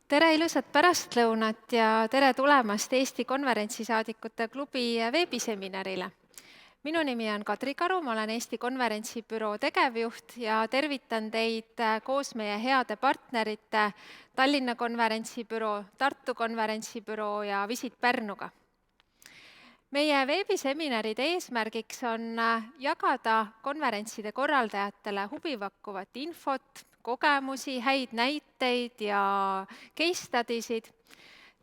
Tere ilusat pärastlõunat ja tere tulemast Eesti Konverentsisaadikute Klubi veebiseminarile. Minu nimi on Kadri Karu, ma olen Eesti Konverentsibüroo tegevjuht ja tervitan teid koos meie heade partnerite Tallinna Konverentsibüroo, Tartu Konverentsibüroo ja Visit Pärnuga. Meie veebiseminaride eesmärgiks on jagada konverentside korraldajatele huvipakkuvat infot, kogemusi, häid näiteid ja case study'sid.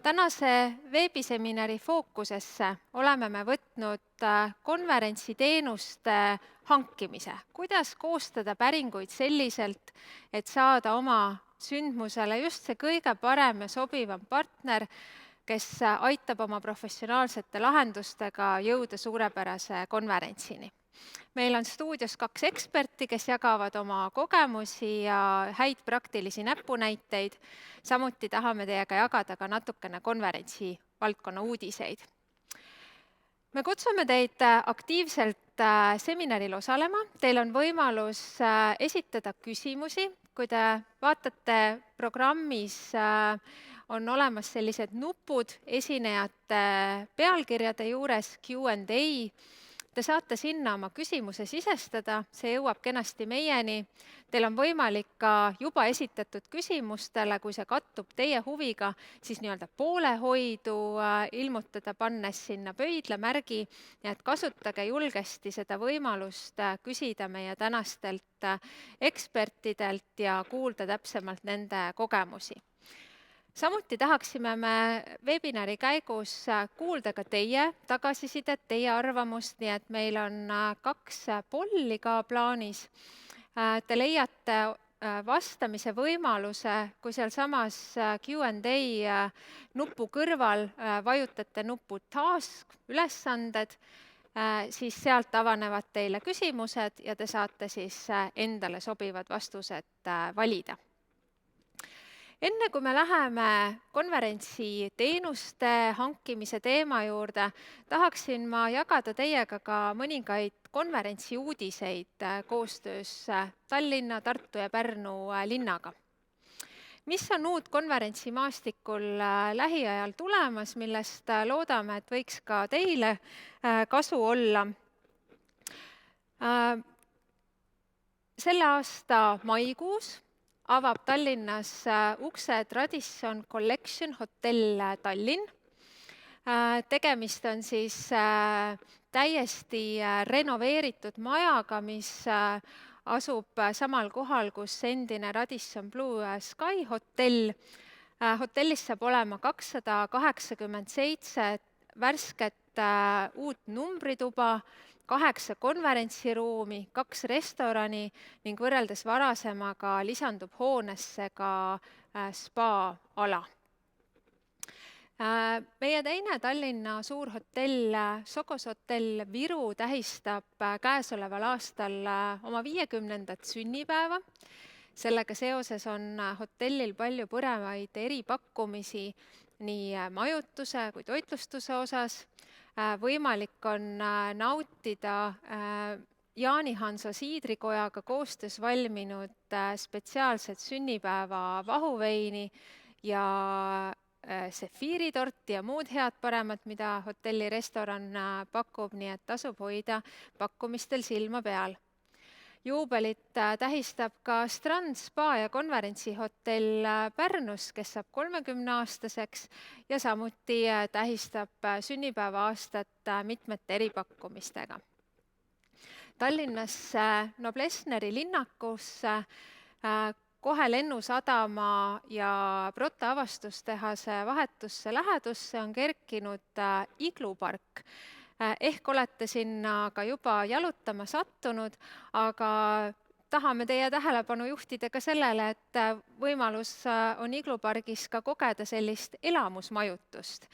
Tänase veebiseminari fookusesse oleme me võtnud konverentsiteenuste hankimise. Kuidas koostada päringuid selliselt, et saada oma sündmusele just see kõige parem ja sobivam partner, kes aitab oma professionaalsete lahendustega jõuda suurepärase konverentsini. Meil on stuudios 2 eksperti, kes jagavad oma kogemusi ja häid praktilisi näpunäiteid. Samuti tahame teiega jagada ka natukene konverentsi valdkonna uudiseid. Me kutsume teid aktiivselt seminaril osalema. Teil on võimalus esitada küsimusi. Kui te vaatate programmis, on olemas sellised nupud esinejate pealkirjade juures Q&A. Te saate sinna oma küsimuse sisestada, see jõuab kenasti meieni. Teil on võimalik ka juba esitatud küsimustele, kui see kattub teie huviga, siis nii-öelda poolehoidu ilmutada, pannes sinna pöidlamärgi, ja et kasutage julgesti seda võimalust küsida meie tänastelt ekspertidelt ja kuulda täpsemalt nende kogemusi. Samuti tahaksime me webinari käigus kuulda ka teie tagasisidet, teie arvamust, nii et meil on 2 polli ka plaanis. Te leiate vastamise võimaluse, kui sealsamas Q&A nupu kõrval vajutate nupu task, ülesanded, siis sealt avanevad teile küsimused ja te saate siis endale sobivad vastused valida. Enne kui me läheme konverentsi teenuste hankimise teema juurde, tahaksin ma jagada teiega ka mõningaid konverentsi uudiseid koostöös Tallinna, Tartu ja Pärnu linnaga. Mis on uut konverentsimaastikul lähiajal tulemas, millest loodame, et võiks ka teile kasu olla? Selle aasta maikuus avab Tallinnas ukse Tradition Collection hotell Tallinn. Tegemist on siis täiesti renoveeritud majaga, mis asub samal kohal, kus endine Radisson Blu Sky hotell. Hotellis saab olema 287 värsket uut numbrituba, 8 konverentsiruumi, 2 restorani ning võrreldes varasemaga lisandub hoonesse ka spa-ala. Meie teine Tallinna suurhotell, Sokos hotell Viru, tähistab käesoleval aastal oma 50. sünnipäeva. Sellega seoses on hotellil palju põnevaid eripakkumisi nii majutuse kui toitlustuse osas. Võimalik on nautida Jaani Hanso siidrikojaga koostöös valminud spetsiaalset sünnipäeva vahuveini ja sefiiritorti ja muud head paremat, mida hotelli restoran pakub, nii et tasub hoida pakkumistel silma peal. Juubelit tähistab ka Strand Spa ja konverentsihotell Pärnus, kes saab 30-aastaseks ja samuti tähistab sünnipäeva aastat mitmete eripakkumistega. Tallinnas Noblessneri linnakus kohe Lennusadama ja Protta avastustehase vahetusse lähedusse on kerkinud iglupark. Ehk olete sinna ka juba jalutama sattunud, aga tahame teie tähelepanu juhtida ka sellele, et võimalus on iglupargis ka kogeda sellist elamusmajutust.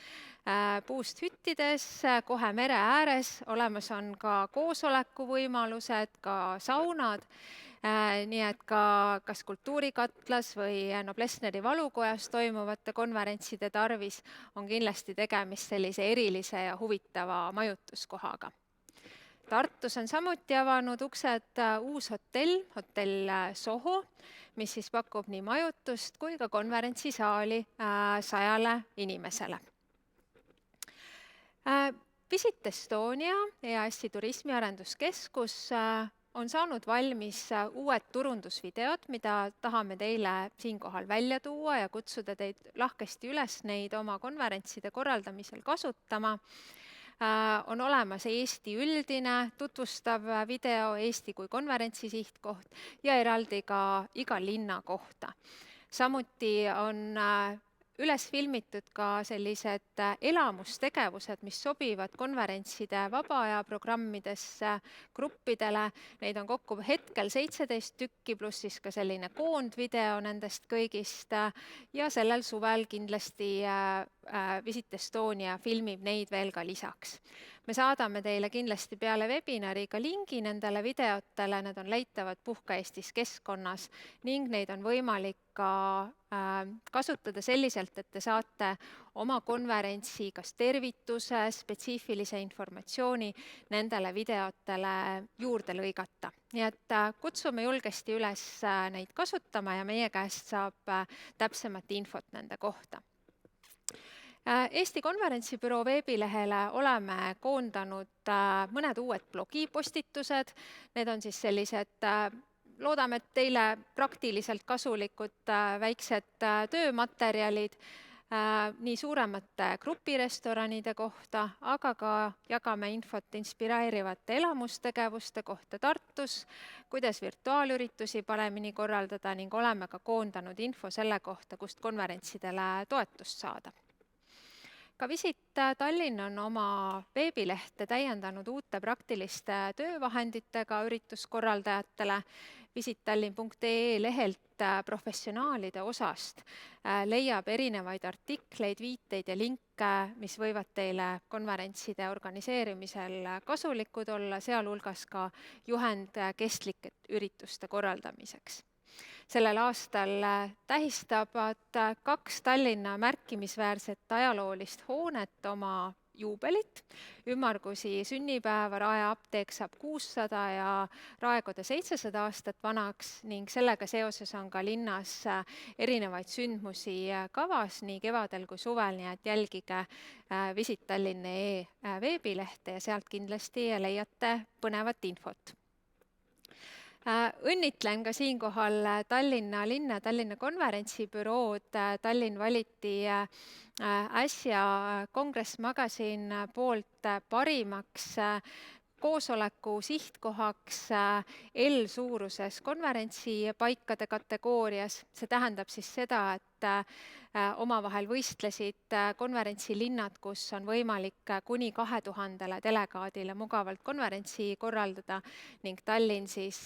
Puust hüttides, kohe mere ääres, olemas on ka koosolekuvõimalused, ka saunad, nii et ka kas kultuurikatlas või Noblessneri valukojas toimuvate konverentside tarvis on kindlasti tegemist sellise erilise ja huvitava majutuskohaga. Tartus on samuti avanud uksed uus hotell, hotell Soho, mis siis pakub nii majutust kui ka konverentsisaali 100 inimesele. Visit Estonia, EAS-i turismiarenduskeskus on saanud valmis uued turundusvideod, mida tahame teile siinkohal välja tuua ja kutsuda teid lahkesti üles neid oma konverentside korraldamisel kasutama. On olemas Eesti üldine tutvustav video Eesti kui konverentsi sihtkoht ja eraldi ka iga linna kohta. Samuti on üles filmitud ka sellised elamustegevused, mis sobivad konverentside vaba aja programmidesse gruppidele. Neid on kokku hetkel 17 tükki, pluss siis ka selline koondvideo nendest kõigist ja sellel suvel kindlasti Visit Estonia filmib neid veel ka lisaks. Me saadame teile kindlasti peale webinari ka lingi nendele videotele, need on leitavad Puhka Eestis keskkonnas ning neid on võimalik ka kasutada selliselt, et te saate oma konverentsi kas tervituse, spetsiifilise informatsiooni nendele videotele juurde lõigata. Nii et kutsume julgesti üles neid kasutama ja meie käest saab täpsemat infot nende kohta. Eesti konverentsibüroo veebilehele oleme koondanud mõned uued blogipostitused. Need on siis sellised, loodame, et teile praktiliselt kasulikud väiksed töömaterjalid nii suuremate grupirestoranide kohta, aga ka jagame infot inspireerivate elamustegevuste kohta Tartus, kuidas virtuaalüritusi paremini korraldada ning oleme ka koondanud info selle kohta, kust konverentsidele toetust saada. Ka Visit Tallinn on oma veebilehte täiendanud uute praktiliste töövahenditega ürituskorraldajatele. visittallinn.ee lehelt professionaalide osast leiab erinevaid artikleid, viiteid ja linke, mis võivad teile konverentside organiseerimisel kasulikud olla, sealhulgas ka juhend kestlike ürituste korraldamiseks. Sellel aastal tähistavad 2 Tallinna märkimisväärset ajaloolist hoonet oma juubelit. Ümmargusi sünnipäeva Rae apteek saab 600 ja Raekoda 700 aastat vanaks ning sellega seoses on ka linnas erinevaid sündmusi kavas nii kevadel kui suvel, nii et jälgige Visit Tallinn.ee veebilehte ja sealt kindlasti leiate põnevat infot. Õnnitlen ka siinkohal Tallinna linna, Tallinna konverentsibürood. Tallinn valiti äsja Congress Magazine poolt parimaks koosoleku sihtkohaks L-suuruses konverentsipaikade kategoorias. See tähendab siis seda, et omavahel võistlesid konverentsilinnad, kus on võimalik kuni 2000 delegaadile mugavalt konverentsi korraldada ning Tallinn siis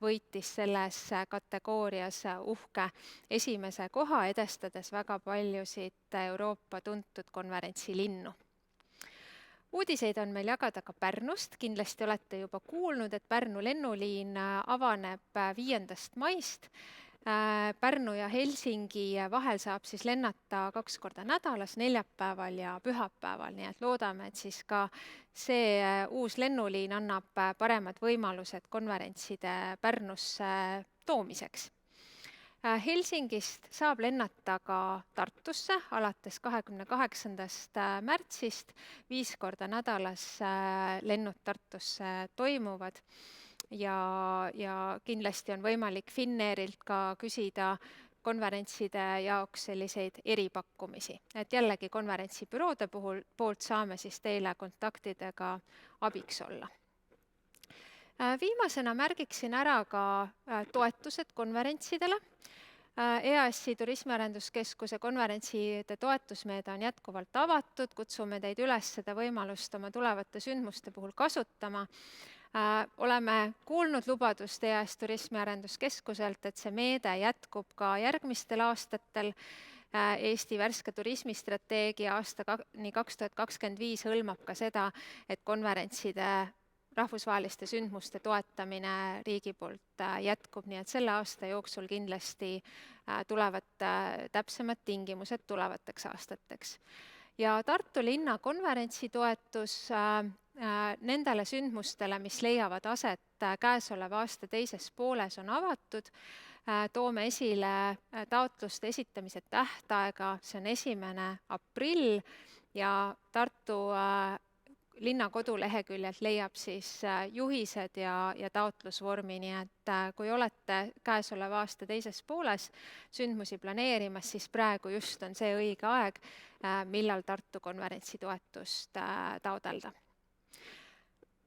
võitis selles kategoorias uhke esimese koha, edestades väga paljusid Euroopa tuntud konverentsilinnu. Uudiseid on meil jagada ka Pärnust. Kindlasti olete juba kuulnud, et Pärnu lennuliin avaneb 5. maist. Pärnu ja Helsingi vahel saab siis lennata 2 korda nädalas, neljapäeval ja pühapäeval, nii et loodame, et siis ka see uus lennuliin annab paremad võimalused konverentside Pärnusse toomiseks. Helsingist saab lennata ka Tartusse alates 28. märtsist. 5 korda nädalas lennud Tartusse toimuvad ja kindlasti on võimalik Finnairilt ka küsida konverentside jaoks selliseid eripakkumisi. Et jällegi konverentsibüroode poolt saame siis teile kontaktidega abiks olla. Viimasena märgiksin ära ka toetused konverentsidele. EAS-i turismiarenduskeskuse konverentside toetusmeede on jätkuvalt avatud. Kutsume teid üles seda võimalust oma tulevate sündmuste puhul kasutama. Oleme kuulnud lubadust EAS turismiarenduskeskuselt, et see meede jätkub ka järgmistel aastatel. Eesti värske turismistrateegia aastani 2025 hõlmab ka seda, et konverentside rahvusvaheliste sündmuste toetamine riigi poolt jätkub, nii et selle aasta jooksul kindlasti tulevad täpsemad tingimused tulevateks aastateks. Ja Tartu linna konverentsitoetus nendele sündmustele, mis leiavad aset käesoleva aasta teises pooles, on avatud. Toome esile taotluste esitamise tähtaega, see on 1. aprill ja Tartu linna koduleheküljelt leiab siis juhised ja taotlusvormi, nii et kui olete käesoleva aasta teises pooles sündmusi planeerimas, siis praegu just on see õige aeg, millal Tartu konverentsi toetust taotleda.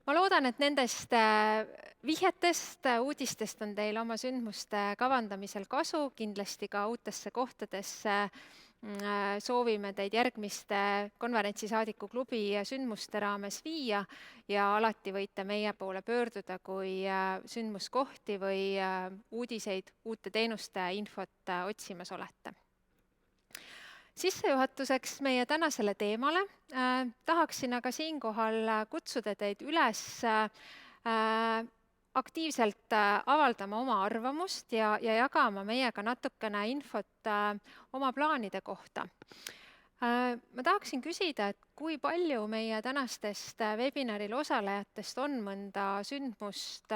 Ma loodan, et nendest vihjetest, uudistest on teil oma sündmuste kavandamisel kasu, kindlasti ka uutesse kohtadesse soovime teid järgmiste konverentsisaadiku klubi sündmuste raames viia ja alati võite meie poole pöörduda, kui sündmuskohti või uudiseid, uute teenuste infot otsimas olete. Sissejuhatuseks meie tänasele teemale tahaksin aga siinkohal kutsuda teid üles aktiivselt avaldama oma arvamust ja jagama meiega natukene infot oma plaanide kohta. Ma tahaksin küsida, et kui palju meie tänastest webinaril osalejatest on mõnda sündmust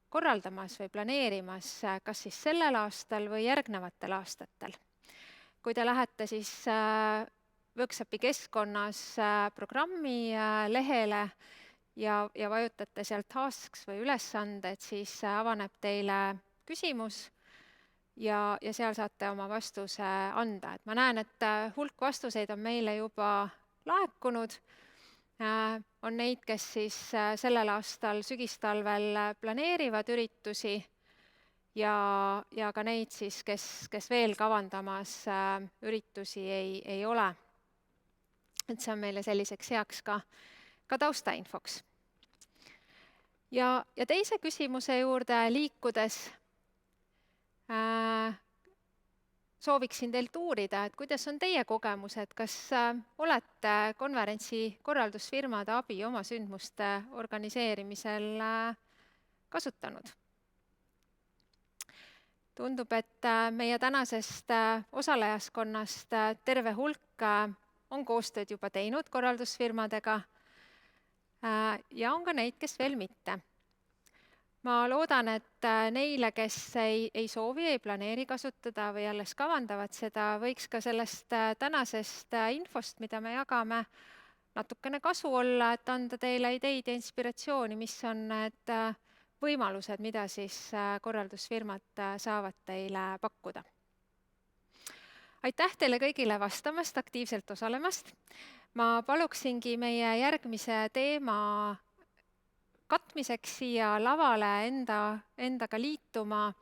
korraldamas või planeerimas, kas siis sellel aastal või järgnevatel aastatel. Kui te lähete siis Workshopi keskkonnas programmi lehele ja vajutate sealt tasks või ülesanded, siis avaneb teile küsimus ja seal saate oma vastuse anda. Et ma näen, et hulk vastuseid on meile juba laekunud. On neid, kes siis sellel aastal sügistalvel planeerivad üritusi ja ka neid siis, kes veel kavandamas üritusi ei ole. Et see on meile selliseks heaks ka taustainfoks. Ja teise küsimuse juurde liikudes sooviksin teilt uurida, et kuidas on teie kogemused, kas olete konverentsi korraldusfirmade abi oma sündmuste organiseerimisel kasutanud? Tundub, et meie tänasest osalejaskonnast terve hulk on koostööd juba teinud korraldusfirmadega ja on ka neid, kes veel mitte. Ma loodan, et neile, kes ei soovi, ei planeeri kasutada või alles kavandavad seda, võiks ka sellest tänasest infost, mida me jagame, natukene kasu olla, et anda teile ideid ja inspiratsiooni, mis on need võimalused, mida siis korraldusfirmad saavad teile pakkuda. Aitäh teile kõigile vastamast, aktiivselt osalemast. Ma paluksingi meie järgmise teema katmiseks siia lavale endaga liituma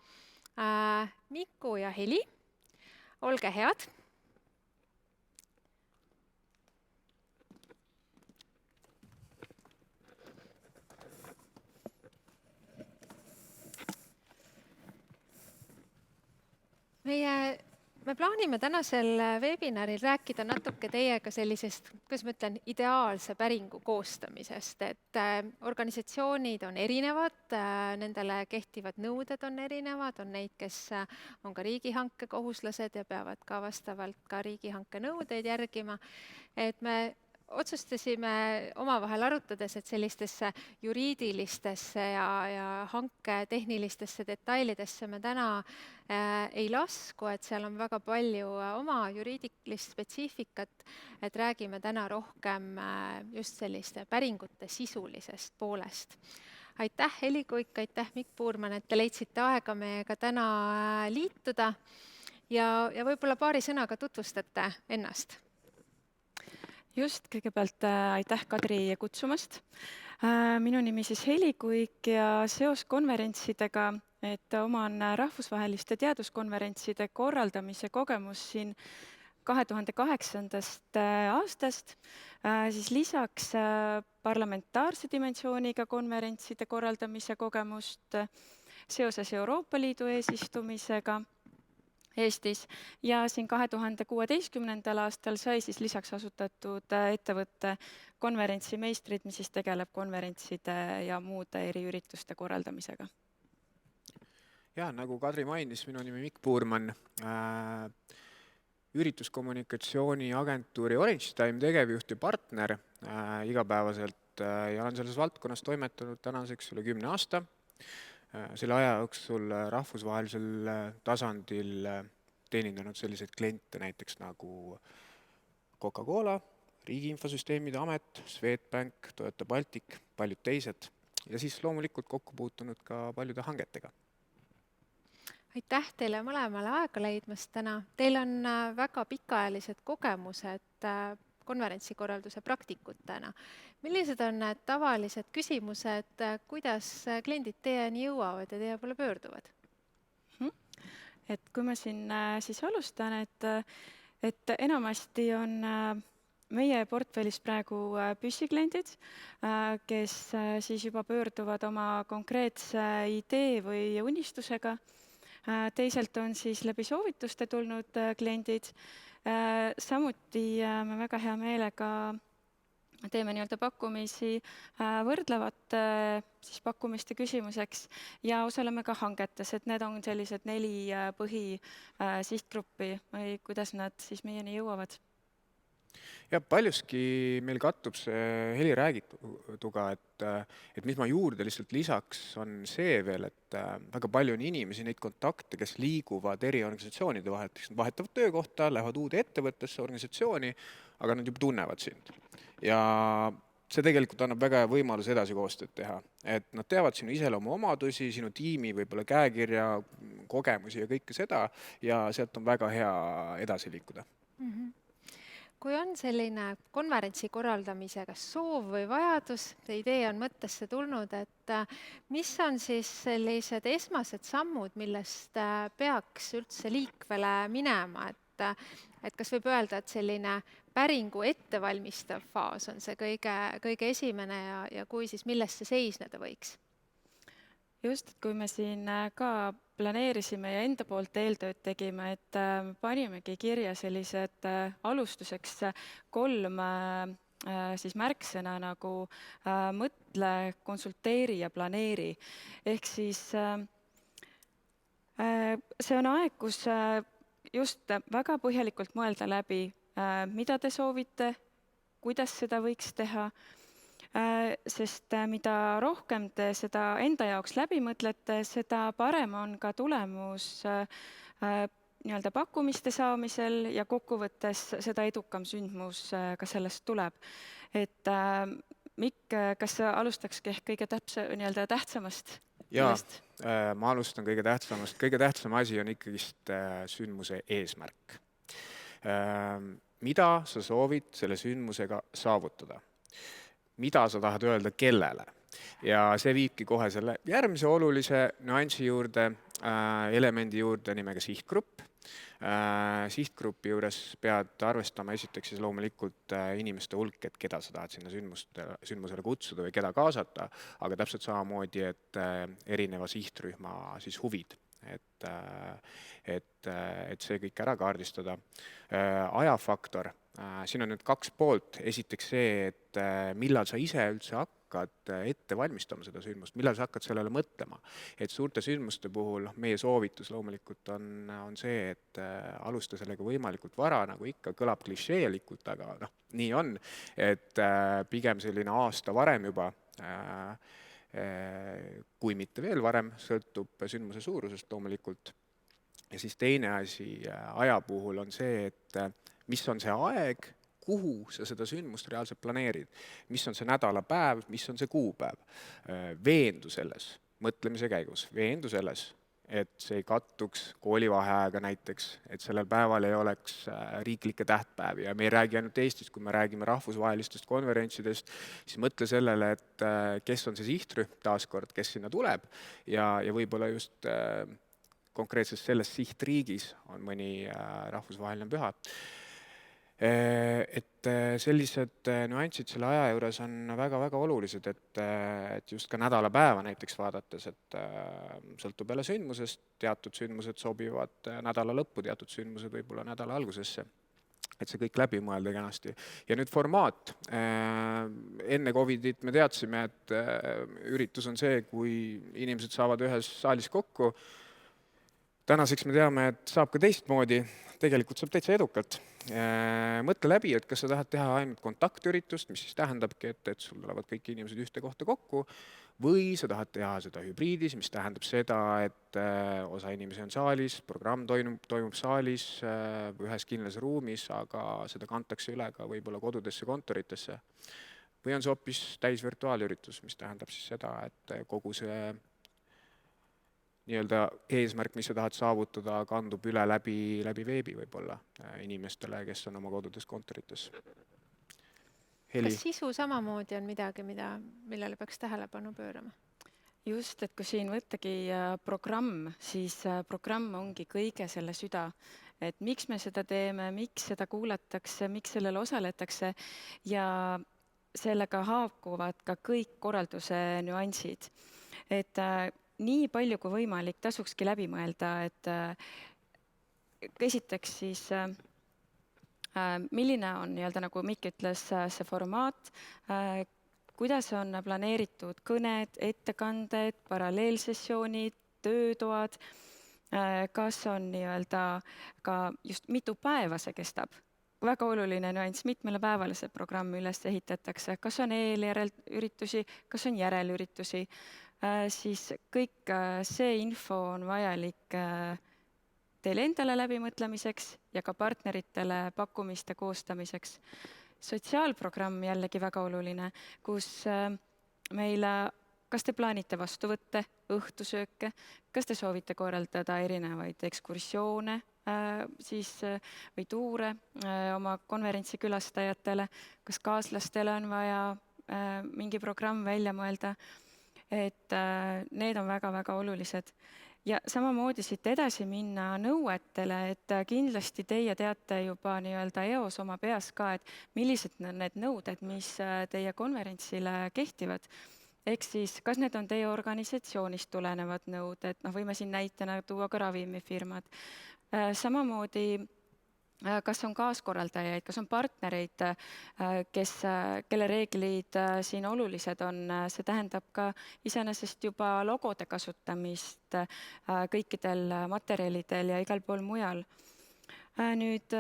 Miku ja Heli. Olge head. Me plaanime tänasel webinaril rääkida natuke teiega sellisest, kuidas ma ütlen, ideaalse päringu koostamisest, et organisatsioonid on erinevad, nendele kehtivad nõuded on erinevad, on neid, kes on ka riigihanke kohuslased ja peavad ka vastavalt ka riigihanke nõudeid järgima, et me otsustasime omavahel arutades, et sellistesse juriidilistesse ja hanke tehnilistesse detailidesse me täna ei lasku, et seal on väga palju oma juriidilist spetsiifikat, et räägime täna rohkem just selliste päringute sisulisest poolest. Aitäh, Heli Kuik, aitäh, Mikk Puurmann, et te leidsite aega meiega täna liituda ja võib-olla paari sõnaga tutvustate ennast. Just, kõigepealt aitäh Kadri kutsumast. Minu nimi siis Heli Kuik ja seos konverentsidega, et oman rahvusvaheliste teaduskonverentside korraldamise kogemus siin 2008. aastast, siis lisaks parlamentaarse dimensiooniga konverentside korraldamise kogemust seoses Euroopa Liidu eesistumisega Eestis ja siin 2016. aastal sai siis lisaks asutatud ettevõtte konverentsimeistrid, mis siis tegeleb konverentside ja muude eriürituste korraldamisega. Ja, nagu Kadri mainis, minu nimi Mikk Puurmann, ürituskommunikatsiooni agentuuri Orange Time tegevjuht ja partner, igapäevaselt ja olen selles valdkonnas toimetanud tänaseks üle 10 aasta. Selle aja jooksul rahvusvahelisel tasandil teenindanud selliseid kliente näiteks nagu Coca-Cola, Riigi Infosüsteemide Amet, Swedbank, Toyota Baltic, paljud teised ja siis loomulikult kokku puutunud ka paljude hangetega. Aitäh teile mõlemale aega leidmast täna. Teil on väga pikaajalised kogemused konverentsikorralduse praktikutena. Millised on need tavalised küsimused, kuidas kliendid teieni jõuavad ja teie poole pöörduvad? Et kui ma siin siis alustan, et enamasti on meie portfellis praegu püsikliendid, kes siis juba pöörduvad oma konkreetse idee või unistusega. Teisalt on siis läbi soovituste tulnud kliendid. Samuti me väga hea meelega teeme nii-öelda pakkumisi võrdlevate siis pakkumiste küsimuseks ja osaleme ka hangetes, et need on sellised 4 põhisihtgruppi või kuidas nad siis meieni jõuavad. Ja paljuski meil kattub see Heli räägituga, et mis ma juurde lihtsalt lisaks, on see veel, et väga palju on inimesi, neid kontakte, kes liiguvad eri organisatsioonide vahel, nad vahetavad töökohta, lähevad uude ettevõttesse, organisatsiooni, aga nad juba tunnevad sind. Ja see tegelikult annab väga hea võimaluse edasi koostööd teha, et nad teavad sinu iseloomu omadusi, sinu tiimi võib-olla käekirja, kogemusi ja kõike seda ja sealt on väga hea edasi liikuda. Kui on selline konverentsi korraldamisega soov või vajadus, idee on mõttesse tulnud, et mis on siis sellised esmased sammud, millest peaks üldse liikvele minema, et kas võib öelda, et selline päringu ettevalmistav faas on see kõige esimene ja kui siis millest see seisneda võiks? Just, et kui me siin ka planeerisime ja enda poolt eeltööd tegime, et panimegi kirja sellised alustuseks 3 siis märksõna nagu mõtle, konsulteeri ja planeeri. Ehk siis see on aeg, kus just väga põhjalikult mõelda läbi, mida te soovite, kuidas seda võiks teha, sest mida rohkem te seda enda jaoks läbi mõtlete, seda parem on ka tulemus nii-öelda pakkumiste saamisel ja kokkuvõttes seda edukam sündmus ka sellest tuleb. Et Mikk, kas sa alustakski ehk kõige nii-öelda tähtsamast? Jaa, ma alustan kõige tähtsamast. Kõige tähtsam asi on ikkagist sündmuse eesmärk. Mida sa soovid selle sündmusega saavutada? Mida sa tahad öelda kellele? Ja see viibki kohe selle järgmise olulise nüansi juurde, elemendi juurde nimega sihtgrupp. Sihtgrupi juures pead arvestama esiteks siis loomulikult inimeste hulk, et keda sa tahad sinna sündmusele kutsuda või keda kaasata, aga täpselt samamoodi, et erineva sihtrühma siis huvid. Et see kõik ära kaardistada. Ajafaktor. Siin on nüüd 2 poolt. Esiteks see, et millal sa ise üldse hakkad ette valmistama seda sündmust, millal sa hakkad sellele mõtlema. Et suurte sündmuste puhul meie soovitus loomulikult on see, et alusta sellega võimalikult vara, nagu ikka kõlab klišeelikult, aga nii on, et pigem selline aasta varem juba, kui mitte veel varem, sõltub sündmuse suurusest loomulikult. Ja siis teine asi aja puhul on see, et mis on see aeg, kuhu sa seda sündmust reaalselt planeerid, mis on see nädalapäev, mis on see kuupäev. Veendu selles mõtlemise käigus, veendu selles, et see ei kattuks koolivaheaega näiteks, et sellel päeval ei oleks riiklikke tähtpäevi ja me ei räägi ainult Eestist, kui me räägime rahvusvahelistest konverentsidest, siis mõtle sellele, et kes on see sihtrühm taaskord, kes sinna tuleb ja võib-olla just konkreetselt selles sihtriigis on mõni rahvusvaheline püha. Et sellised nüansid selle aja juures on väga-väga olulised, et just ka nädalapäeva näiteks vaadates, et sõltub jälle sündmusest, teatud sündmused sobivad nädala lõppu, teatud sündmused võib-olla nädala algusesse. Et see kõik läbi mõelda kenasti. Ja nüüd formaat. Enne Covidit me teadsime, et üritus on see, kui inimesed saavad ühes saalis kokku. Tänaseks me teame, et saab ka teistmoodi. tegelikult saab täitsa edukalt. Mõtle läbi, et kas sa tahad teha ainult kontaktüritust, mis siis tähendabki, et sul tulevad kõik inimesed ühte kohta kokku, või sa tahad teha seda hübriidis, mis tähendab seda, et osa inimesi on saalis, programm toimub saalis ühes kindlas ruumis, aga seda kantakse üle ka võib-olla kodudesse, kontoritesse. Või on see hoopis täis virtuaalüritus, mis tähendab siis seda, et kogu see nii-öelda eesmärk, mis sa tahad saavutada, kandub üle läbi veebi võib-olla inimestele, kes on oma kodudes, kontorites. Heli? Kas sisu samamoodi on midagi, millele peaks tähelepanu pöörama? Just, et kui siin võttagi programm, siis programm ongi kõige selle süda. Et miks me seda teeme, miks seda kuulatakse, miks sellele osaletakse ja sellega haakuvad ka kõik korralduse nüansid. Et nii palju kui võimalik tasukski läbi mõelda, et esiteks siis milline on nii-öelda, nagu Mikk ütles, see formaat, kuidas on planeeritud kõned, ettekanded, paralleelsessioonid, töötoad, kas on nii-öelda ka just mitu päeva see kestab. Väga oluline nüanss, mitmele päevale see programm üles ehitatakse, kas on eeljärelüritusi, kas on järelüritusi, siis kõik see info on vajalik teile endale läbimõtlemiseks ja ka partneritele pakkumiste koostamiseks. Sotsiaalprogramm jällegi väga oluline, kus meile, kas te plaanite vastuvõtte, õhtusööke, kas te soovite korraldada erinevaid ekskursioone või tuure oma konverentsi külastajatele, kas kaaslastele on vaja mingi programm välja mõelda, et need on väga-väga olulised. Ja samamoodi siit edasi minna nõuetele, et kindlasti teie teate juba nii-öelda eos oma peas ka, et millised on need nõuded, mis teie konverentsile kehtivad. Ehk siis, kas need on teie organisatsioonist tulenevad nõuded, võime siin näitena tuua ka ravimifirmad. Samamoodi, kas on kaaskorraldajaid, kas on partnereid, kelle reeglid siin olulised on, see tähendab ka iseenesest juba logode kasutamist kõikidel materjalidel ja igal pool mujal. Nüüd,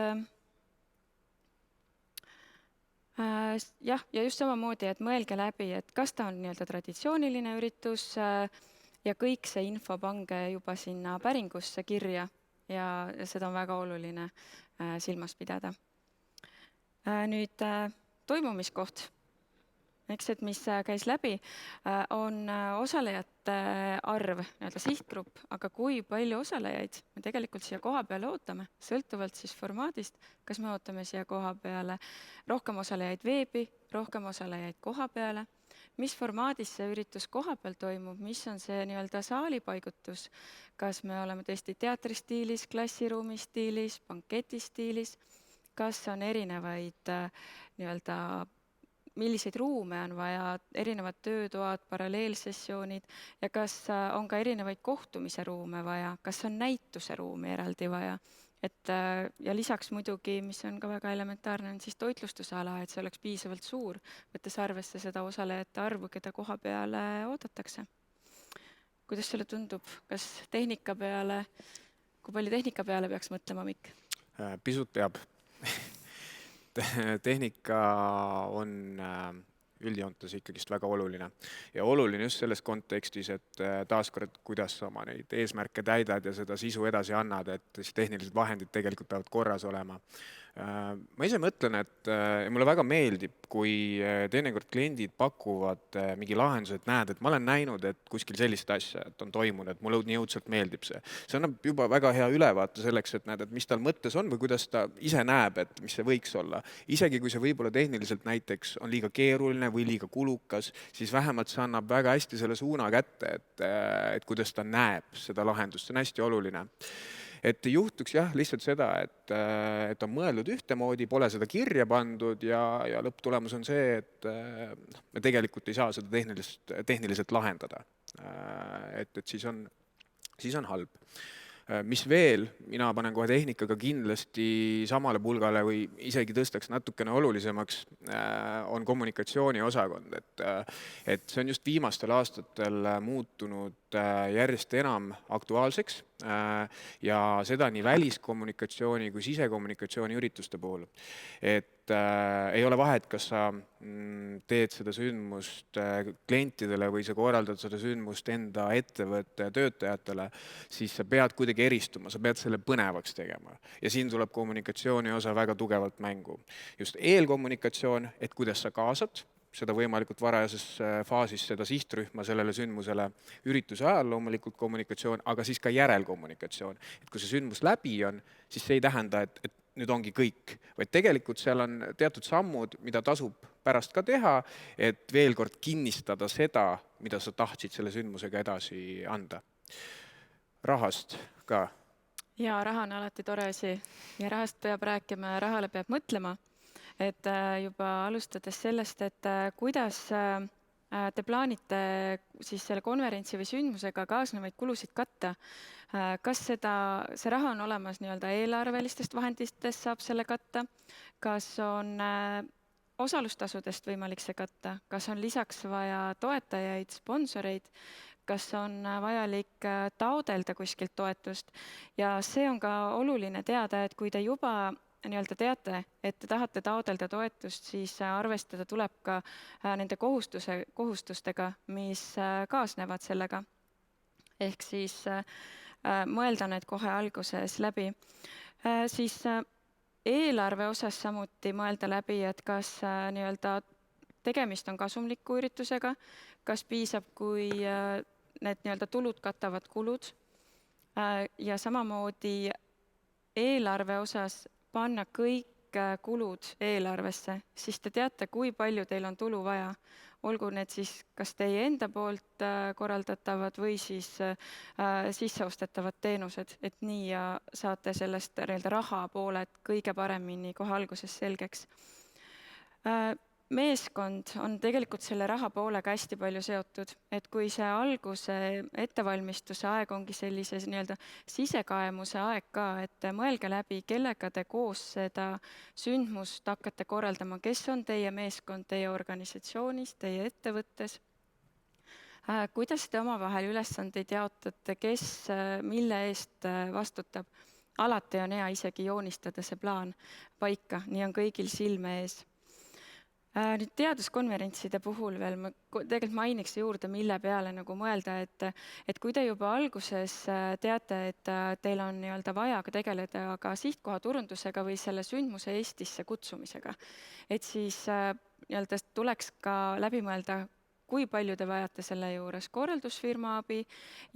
jah, ja just samamoodi, et mõelge läbi, et kas ta on nii-öelda traditsiooniline üritus ja kõik see info pange juba sinna päringusse kirja ja seda on väga oluline silmas pidada. Nüüd toimumiskoht, eks, et mis käis läbi, on osalejate arv, nii-öelda sihtgrupp, aga kui palju osalejaid me tegelikult siia koha peale ootame, sõltuvalt siis formaadist, kas me ootame siia koha peale rohkem osalejaid veebi, rohkem osalejaid koha peale, mis formaadis see üritus koha peal toimub, mis on see nii-öelda saalipaigutus, kas me oleme tõesti teatristiilis, klassiruumi stiilis, banketi stiilis, kas on erinevaid nii-öelda, milliseid ruume on vaja, erinevad töötoad, paralleelsessioonid ja kas on ka erinevaid kohtumise ruume vaja, kas on näituse ruumi eraldi vaja. Ja lisaks muidugi, mis on ka väga elementaarne, on siis toitlustusala, et see oleks piisavalt suur, võttes arvesse seda osalejate arvu, keda koha peale oodatakse. Kuidas sulle tundub, kas tehnika peale, kui palju tehnika peale peaks mõtlema, Mikk? Pisut peab. Tehnika on üldjoontes ikkagist väga oluline. Ja oluline just selles kontekstis, et taaskord, kuidas sa oma neid eesmärke täidad ja seda sisu edasi annad, et siis tehnilised vahendid tegelikult peavad korras olema. Ma ise mõtlen, et mulle väga meeldib, kui teinekord kliendid pakuvad mingi lahenduse, et näed, et ma olen näinud, et kuskil sellist asja, et on toimunud, et mulle nii õudselt meeldib see. See annab juba väga hea ülevaate selleks, et näed, et mis tal mõttes on või kuidas ta ise näeb, et mis see võiks olla. Isegi kui see võib-olla tehniliselt näiteks on liiga keeruline või liiga kulukas, siis vähemalt see annab väga hästi selle suuna kätte, et kuidas ta näeb seda lahendust. See on hästi oluline. Et juhtuks jah lihtsalt seda, et on mõeldud ühtemoodi, pole seda kirja pandud ja lõpptulemus on see, et me tegelikult ei saa seda tehniliselt lahendada. Et siis on halb. Mis veel, mina panen kohe tehnikaga kindlasti samale pulgale või isegi tõstaks natukene olulisemaks, on kommunikatsiooniosakond. Et see on just viimastel aastatel muutunud järjest enam aktuaalseks ja seda nii väliskommunikatsiooni kui sisekommunikatsiooni ürituste puhul. Et ei ole vahet, kas sa teed seda sündmust klientidele või sa korraldad seda sündmust enda ettevõtte töötajatele, siis sa pead kuidagi eristuma, sa pead selle põnevaks tegema. Ja siin tuleb kommunikatsiooni osa väga tugevalt mängu. Just eelkommunikatsioon, et kuidas sa kaasad seda võimalikult varajases faasis seda sihtrühma sellele sündmusele ürituse ajal loomulikult kommunikatsioon, aga siis ka järelkommunikatsioon. Et kui see sündmus läbi on, siis see ei tähenda, et nüüd ongi kõik, vaid tegelikult seal on teatud sammud, mida tasub pärast ka teha, et veel kord kinnistada seda, mida sa tahtsid selle sündmusega edasi anda. Rahast ka. Ja raha on alati tore asi ja rahast peab rääkima ja rahale peab mõtlema. Et juba alustades sellest, et kuidas te plaanite siis selle konverentsi või sündmusega kaasnevaid kulusid katta. Kas see raha on olemas nii-öelda eelarvelistest vahenditest saab selle katta? Kas on osalustasudest võimalik see katta? Kas on lisaks vaja toetajaid, sponsoreid? Kas on vajalik taodelda kuskilt toetust? Ja see on ka oluline teada, et kui te juba nii-öelda teate, et te tahate taodelda toetust, siis arvestada tuleb ka nende kohustustega, mis kaasnevad sellega. Ehk siis mõelda need kohe alguses läbi. Siis eelarve osas samuti mõelda läbi, et kas nii-öelda tegemist on kasumliku üritusega, kas piisab, kui need nii-öelda tulud katavad kulud ja samamoodi eelarve osas panna kõik kulud eelarvesse, siis te teate, kui palju teil on tulu vaja. Olgu need siis kas teie enda poolt korraldatavad või siis sisseostetavad teenused, et nii ja saate sellest raha pooled kõige paremini kohe alguses selgeks. Meeskond on tegelikult selle raha poolega hästi palju seotud, et kui see alguse ettevalmistuse aeg ongi sellise nii-öelda sisekaemuse aeg ka, et mõelge läbi, kellega te koos seda sündmust hakkate korraldama, kes on teie meeskond, teie organisatsioonis, teie ettevõttes. Kuidas te omavahel ülesandeid jaotate, kes mille eest vastutab? Alati on hea isegi joonistada see plaan paika, nii on kõigil silme ees. Nüüd teaduskonverentside puhul veel ma tegelikult mainiks juurde, mille peale nagu mõelda, et kui te juba alguses teate, et teil on nii-öelda vaja ka tegeleda ka sihtkoha turundusega või selle sündmuse Eestisse kutsumisega, et siis nii-öelda tuleks ka läbi mõelda, kui palju te vajate selle juures korraldusfirma abi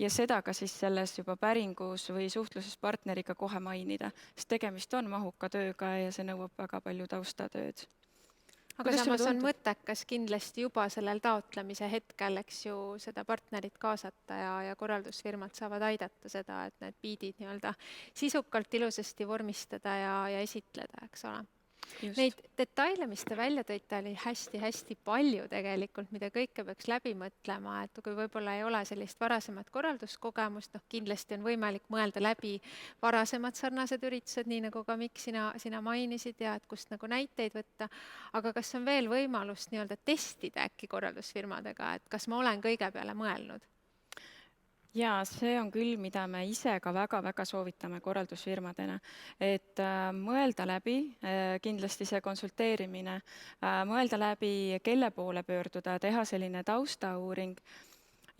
ja seda ka siis selles juba päringus või suhtluses partneriga kohe mainida, sest tegemist on mahuka tööga ja see nõuab väga palju taustatööd. Aga samas on mõttekas kindlasti juba sellel taotlemise hetkel, eks ju, seda partnerit kaasata ja korraldusfirmad saavad aidata seda, et need biidid nii-öelda sisukalt ilusasti vormistada ja esitleda, eks ole. Just. Neid detaile, mis te välja tõite, oli hästi-hästi palju tegelikult, mida kõike peaks läbi mõtlema, et kui võib-olla ei ole sellist varasemat korralduskogemust, kindlasti on võimalik mõelda läbi varasemad sarnased üritused, nii nagu ka Mikk sina mainisid ja et kust nagu näiteid võtta, aga kas on veel võimalust nii-öelda testida äkki korraldusfirmadega, et kas ma olen kõige peale mõelnud? Ja see on küll, mida me ise ka väga-väga soovitame korraldusfirmadena, et mõelda läbi, kindlasti see konsulteerimine, mõelda läbi, kelle poole pöörduda, teha selline taustauuring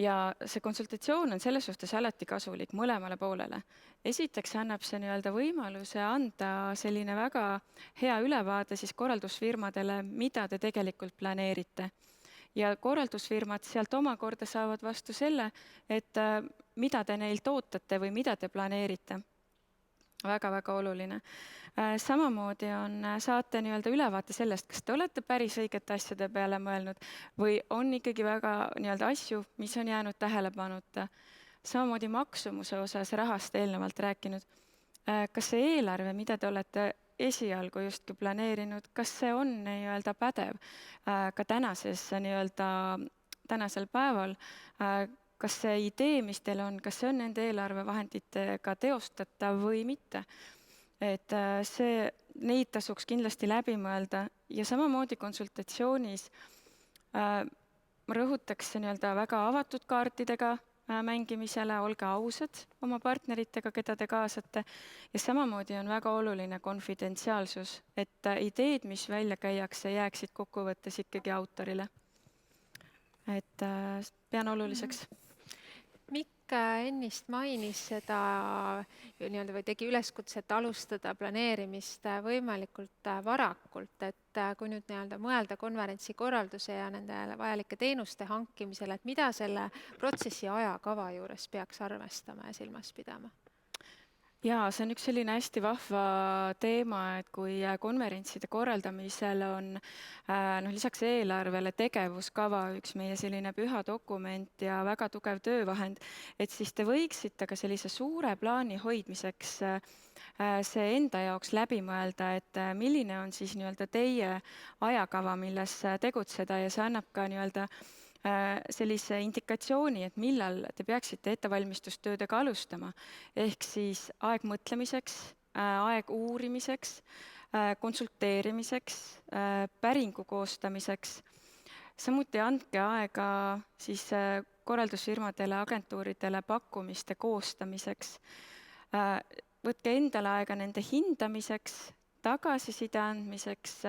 ja see konsultatsioon on selles suhtes alati kasulik mõlemale poolele. Esiteks annab see nii-öelda võimaluse anda selline väga hea ülevaade siis korraldusfirmadele, mida te tegelikult planeerite. Ja korraldusfirmad sealt omakorda saavad vastu selle, et mida te neilt ootate või mida te planeerite. Väga-väga oluline. Samamoodi saate nii-öelda ülevaate sellest, kas te olete päris õigete asjade peale mõelnud või on ikkagi väga nii-öelda asju, mis on jäänud tähelepanuta. Samamoodi maksumuse osas rahast eelnevalt rääkinud. Kas see eelarve, mida te olete esialgu justkui planeerinud, kas see on nii-öelda pädev ka tänasel päeval, kas see idee, mis teil on, kas see on nende eelarvevahenditega teostatav või mitte. Et neid tasuks kindlasti läbi mõelda ja samamoodi konsultatsioonis rõhutakse nii-öelda väga avatud kaartidega mängimisele, olge ausad oma partneritega, keda te kaasate. Ja samamoodi on väga oluline konfidentsiaalsus, et ideed, mis välja käiakse, jääksid kokkuvõttes ikkagi autorile. Et pean oluliseks. Mikk ennist mainis seda nii-öelda või tegi üleskutset alustada planeerimist võimalikult varakult, et kui nüüd nii-öelda mõelda konverentsi korralduse ja nende vajalike teenuste hankimisele, et mida selle protsessi ajakava juures peaks arvestama ja silmas pidama? Jaa, see on üks selline hästi vahva teema, et kui konverentside korraldamisel on lisaks eelarvele tegevuskava üks meie selline püha dokument ja väga tugev töövahend, et siis te võiksite ka sellise suure plaani hoidmiseks see enda jaoks läbi mõelda, et milline on siis nii-öelda teie ajakava, milles tegutseda ja see annab ka nii-öelda sellise indikatsiooni, et millal te peaksite ettevalmistustöödega alustama. Ehk siis aeg mõtlemiseks, aeg uurimiseks, konsulteerimiseks, päringu koostamiseks. Samuti andke aega siis korraldusfirmadele, agentuuridele pakkumiste koostamiseks. Võtke endale aega nende hindamiseks, tagasiside andmiseks,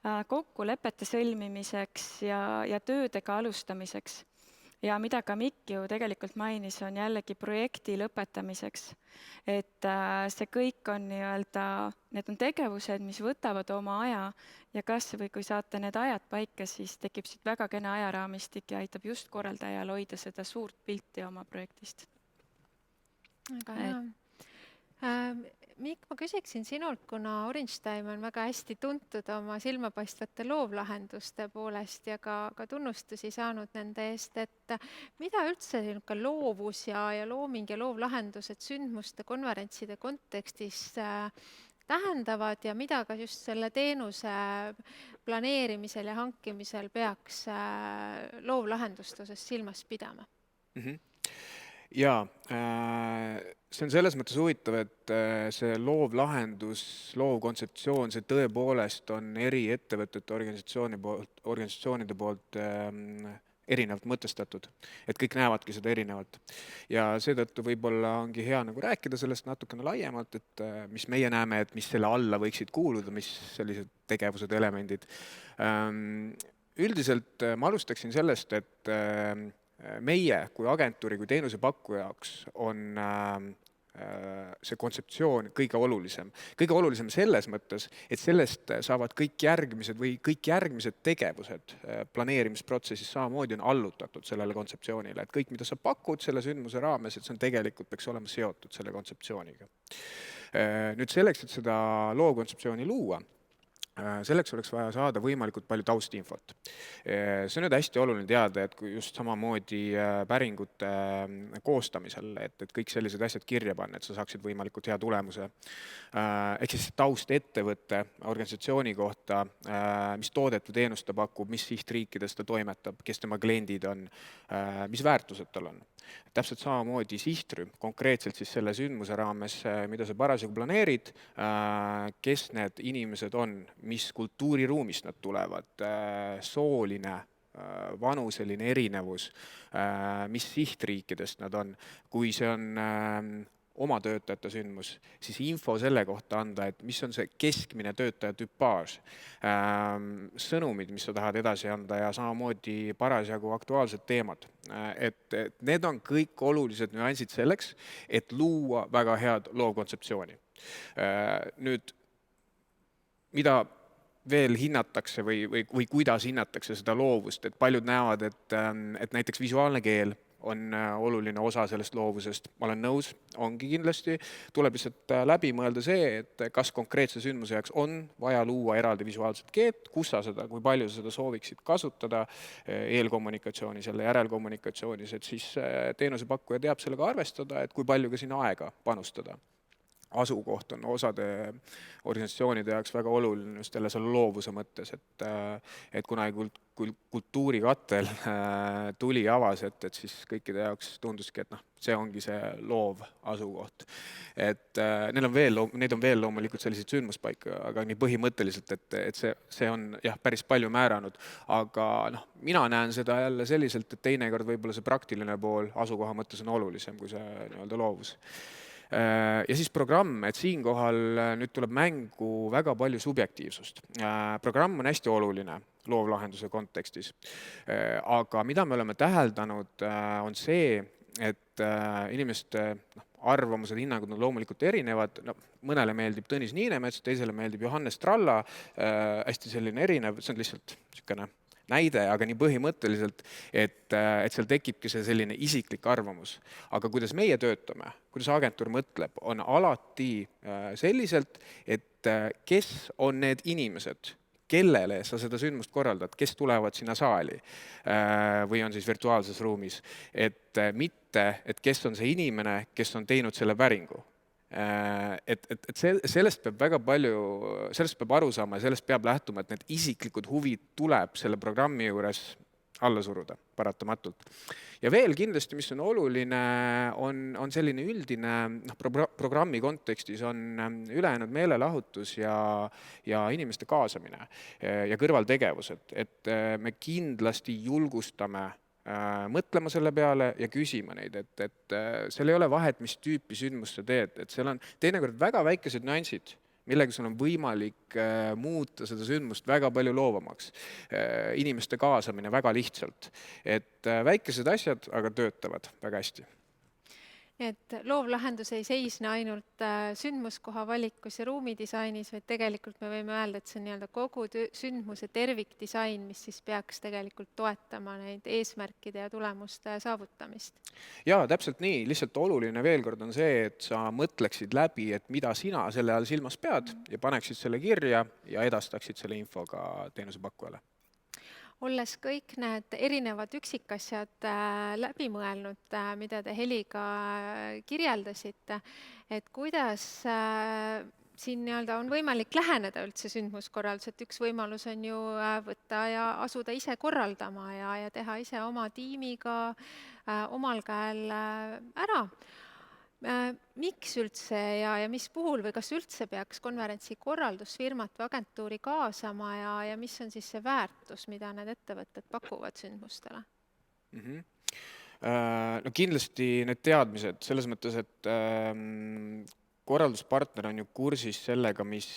kokkulepete sõlmimiseks ja töödega alustamiseks. Ja mida ka Mikk ju tegelikult mainis, on jällegi projekti lõpetamiseks. Et see kõik on nii-öelda, need on tegevused, mis võtavad oma aja ja kas või kui saate need ajad paika, siis tekib siit väga kena ajaraamistik ja aitab just korraldajal hoida seda suurt pilti oma projektist. Väga hea. Mikk, ma küsiksin sinult, kuna Orange Time on väga hästi tuntud oma silmapaistvate loovlahenduste poolest ja ka tunnustusi saanud nende eest, et mida üldse loovus ja looming ja loovlahendused sündmuste, konverentside kontekstis tähendavad ja mida ka just selle teenuse planeerimisel ja hankimisel peaks loovlahenduste osas silmas pidama? Jaa, see on selles mõttes huvitav, et see loovlahendus, loovkontseptsioon, see tõepoolest on eri ettevõtete organisatsioonide poolt erinevalt mõtestatud. Et kõik näevadki seda erinevalt. Ja seetõttu võib-olla ongi hea nagu rääkida sellest natukene laiemalt, et mis meie näeme, et mis selle alla võiksid kuuluda, mis sellised tegevused, elemendid. Üldiselt ma alustaksin sellest, et meie kui agentuuri, kui teenusepakkuja jaoks on see kontseptsioon kõige olulisem. Kõige olulisem selles mõttes, et sellest saavad kõik järgmised tegevused planeerimisprotsessis samamoodi on allutatud sellele kontseptsioonile. Et kõik, mida sa pakud selle sündmuse raames, et see on tegelikult peaks olema seotud selle kontseptsiooniga. Nüüd selleks, et seda loovkontseptsiooni luua, selleks oleks vaja saada võimalikult palju taustinfot. See on nüüd hästi oluline teada, et kui just samamoodi päringute koostamisel, et kõik sellised asjad kirja panna, et sa saaksid võimalikult hea tulemuse. Ehk siis taust ettevõtte, organisatsiooni kohta, mis toodet või teenust ta pakub, mis sihtriikides ta toimetab, kes tema kliendid on, mis väärtused tal on. Täpselt samamoodi sihtrühm, konkreetselt siis selle sündmuse raames, mida sa parasjagu planeerid, kes need inimesed on, mis kultuuriruumist nad tulevad, sooline, vanuseline erinevus, mis sihtriikidest nad on. Kui see on oma töötajate sündmus, siis info selle kohta anda, et mis on see keskmine töötaja tüpaaž, sõnumid, mis sa tahad edasi anda ja samamoodi parasjagu aktuaalsed teemad. Et need on kõik olulised nüansid selleks, et luua väga head loovkontseptsiooni. Nüüd, mida veel hinnatakse või kuidas hinnatakse seda loovust, et paljud näevad, et näiteks visuaalne keel on oluline osa sellest loovusest. Ma olen nõus, ongi kindlasti. Tuleb lihtsalt läbi mõelda see, et kas konkreetse sündmuse jaoks on vaja luua eraldi visuaalset keelt, kus sa seda, kui palju seda sooviksid kasutada eelkommunikatsioonis, jälle järelkommunikatsioonis, et siis teenusepakkuja teab sellega arvestada, et kui palju ka sinna aega panustada. asukoht on osade organisatsioonide jaoks väga oluline just jälle selle loovuse mõttes, et kunagi kultuurikattel tuli avas, et siis kõikide jaoks tunduski, et see ongi see loov asukoht. Et neid on veel loomulikult selliseid sündmuspaika, aga nii põhimõtteliselt, et see on jah, päris palju määranud. Aga mina näen seda jälle selliselt, et teinekord võib-olla see praktiline pool asukoha mõttes on olulisem kui see nii-öelda loovus. Ja siis programm, et siinkohal nüüd tuleb mängu väga palju subjektiivsust. Programm on hästi oluline loovlahenduse kontekstis. Aga mida me oleme täheldanud, on see, et inimeste arvamused, hinnangud on loomulikult erinevad. Mõnele meeldib Tõnis Niinemets, teisele meeldib Johannes Tralla, hästi selline erinev, see on lihtsalt niisugune näide, aga nii põhimõtteliselt, et seal tekibki see selline isiklik arvamus. Aga kuidas meie töötame, kuidas agentuur mõtleb, on alati selliselt, et kes on need inimesed, kellele sa seda sündmust korraldad, kes tulevad sinna saali või on siis virtuaalses ruumis, et mitte, et kes on see inimene, kes on teinud selle päringu. Et sellest peab väga palju, sellest peab aru saama ja sellest peab lähtuma, et need isiklikud huvid tuleb selle programmi juures alla suruda, paratamatult. Ja veel kindlasti, mis on oluline, on selline üldine programmi kontekstis on ülejäänud meelelahutus ja inimeste kaasamine ja kõrvaltegevused, et me kindlasti julgustame mõtlema selle peale ja küsima neid, et seal ei ole vahet, mis tüüpi sündmust sa teed, et seal on teinekord väga väikesed nüansid, millega sul on võimalik muuta seda sündmust väga palju loovamaks. Inimeste kaasamine väga lihtsalt. Et väikesed asjad, aga töötavad väga hästi. Et loovlahendus ei seisne ainult sündmuskoha valikus ja ruumidisainis, vaid tegelikult me võime öelda, et see on nii-öelda kogu sündmuse tervikdisain, mis siis peaks tegelikult toetama neid eesmärkide ja tulemuste saavutamist. Jaa, täpselt nii. Lihtsalt oluline veel kord on see, et sa mõtleksid läbi, et mida sina selle all silmas pead ja paneksid selle kirja ja edastaksid selle info ka teenusepakkujale. Olles kõik need erinevad üksikasjad läbi mõelnud, mida te Heliga kirjeldasite, et kuidas siin nii-öelda on võimalik läheneda üldse sündmuskorraldus, et üks võimalus on ju võtta ja asuda ise korraldama ja teha ise oma tiimiga omal käel ära. Miks üldse ja mis puhul või kas üldse peaks konverentsi korraldusfirmat või agentuuri kaasama ja mis on siis see väärtus, mida need ettevõtted pakuvad sündmustele? No kindlasti need teadmised, selles mõttes, et korralduspartner on ju kursis sellega, mis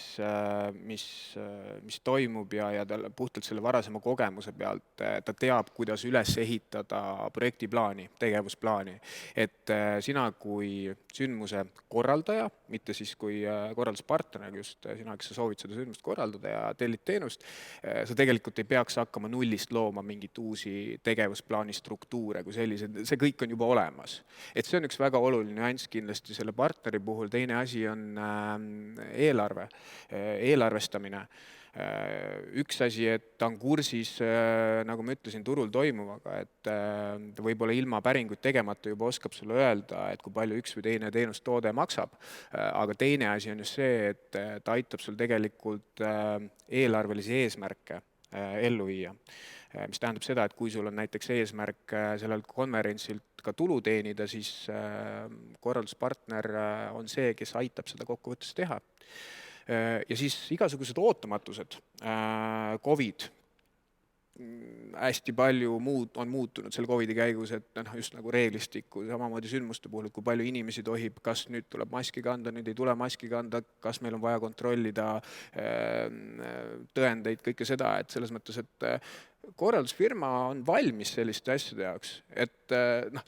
toimub ja puhtalt selle varasema kogemuse pealt ta teab, kuidas üles ehitada projektiplaani, tegevusplaani. Et sina kui sündmuse korraldaja, mitte siis kui korralduspartner, just sina, kes sa soovid seda sündmust korraldada ja tellid teenust, sa tegelikult ei peaks hakkama nullist looma mingit uusi tegevusplaani struktuure kui sellised. See kõik on juba olemas. Et see on üks väga oluline nüanss kindlasti selle partneri puhul. Teine asi on eelarvestamine. Üks asi, et ta on kursis, nagu ma ütlesin, turul toimuvaga, et võib-olla ilma päringuid tegemata juba oskab sulle öelda, et kui palju üks või teine teenustoode maksab. Aga teine asi on just see, et ta aitab sul tegelikult eelarvelisi eesmärke ellu viia. Mis tähendab seda, et kui sul on näiteks eesmärk sellel konverentsilt ka tulu teenida, siis korralduspartner on see, kes aitab seda kokkuvõttes teha. Ja siis igasugused ootamatused, COVID, hästi palju on muutunud selle COVIDi käigus, et just nagu reeglistikku, samamoodi sündmuste puhul, et kui palju inimesi tohib, kas nüüd tuleb maski kanda, nüüd ei tule maski kanda, kas meil on vaja kontrollida tõendeid, kõike seda, et selles mõttes, et korraldusfirma on valmis selliste asjade jaoks, et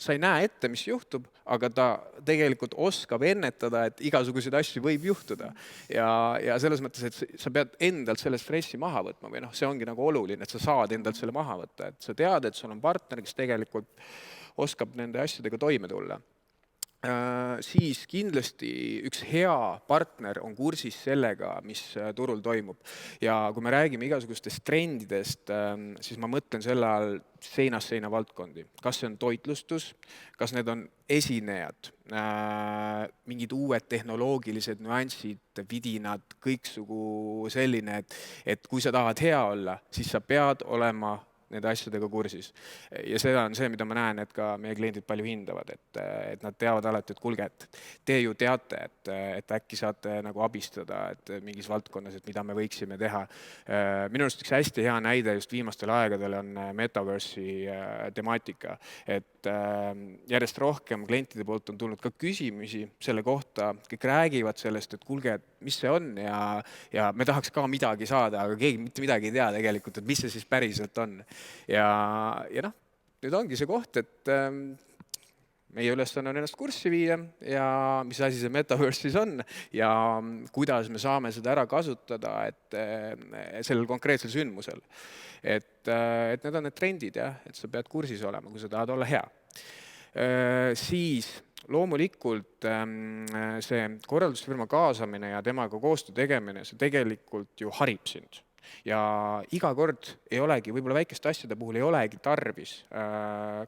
sa ei näe ette, mis juhtub, aga ta tegelikult oskab ennetada, et igasuguseid asju võib juhtuda. Ja selles mõttes, et sa pead endalt selle stressi maha võtma või see ongi nagu oluline, et sa saad endalt selle maha võtta, et sa tead, et sul on partner, kes tegelikult oskab nende asjadega toime tulla. Siis kindlasti üks hea partner on kursis sellega, mis turul toimub. Ja kui me räägime igasugustest trendidest, siis ma mõtlen selle all seinast seina valdkondi. Kas see on toitlustus, kas need on esinejad, mingid uued tehnoloogilised nüansid, vidinad, kõiksugu selline, et kui sa tahad hea olla, siis sa pead olema nende asjadega kursis. Ja seda on see, mida ma näen, et ka meie kliendid palju hindavad, et nad teavad alati, et kuulge, et te ju teate, et äkki saate nagu abistada, et mingis valdkonnas, et mida me võiksime teha. Minu arust üks hästi hea näide just viimastel aegadel on Metaverse'i temaatika, et järjest rohkem klientide poolt on tulnud ka küsimusi selle kohta, kõik räägivad sellest, et kuulge, et mis see on ja me tahaks ka midagi saada, aga keegi mitte midagi ei tea tegelikult, et mis see siis päriselt on. Ja noh, nüüd ongi see koht, et meie ülesanne on ennast kurssi viia ja mis asi see Metaverse siis on ja kuidas me saame seda ära kasutada, et sellel konkreetsel sündmusel. Et need on need trendid, et sa pead kursis olema, kui sa tahad olla hea. Siis loomulikult see korraldusfirma kaasamine ja temaga koostöö tegemine, see tegelikult ju harib sind. Ja iga kord ei olegi, võib-olla väikeste asjade puhul ei olegi tarvis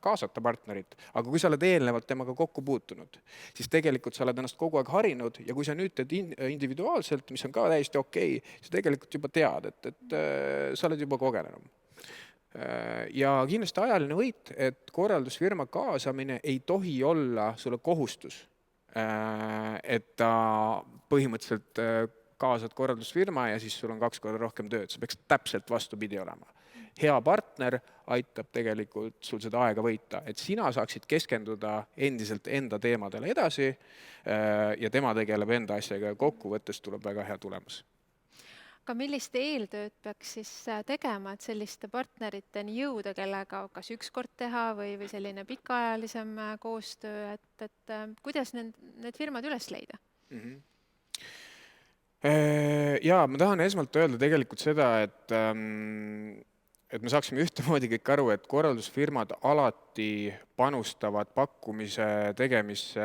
kaasata partnerit, aga kui sa oled eelnevalt temaga kokku puutunud, siis tegelikult sa oled ennast kogu aeg harinud ja kui sa nüüd teed individuaalselt, mis on ka täiesti okei, sa tegelikult juba tead, et sa oled juba kogenenum. Ja kindlasti ajaline võit, et korraldusfirma kaasamine ei tohi olla sulle kohustus, et ta põhimõtteliselt kaasad korraldusfirma ja siis sul on 2 korda rohkem tööd. See peaks täpselt vastupidi olema. Hea partner aitab tegelikult sul seda aega võita, et sina saaksid keskenduda endiselt enda teemadele edasi ja tema tegeleb enda asjaga ja kokkuvõttes tuleb väga hea tulemus. Aga millist eeltööd peaks siis tegema, et selliste partneriteni jõuda, kellega kas üks kord teha või selline pikaajalisem koostöö, et kuidas need firmad üles leida? Ja ma tahan esmalt öelda tegelikult seda, et me saaksime ühtemoodi kõik aru, et korraldusfirmad alati panustavad pakkumise tegemisse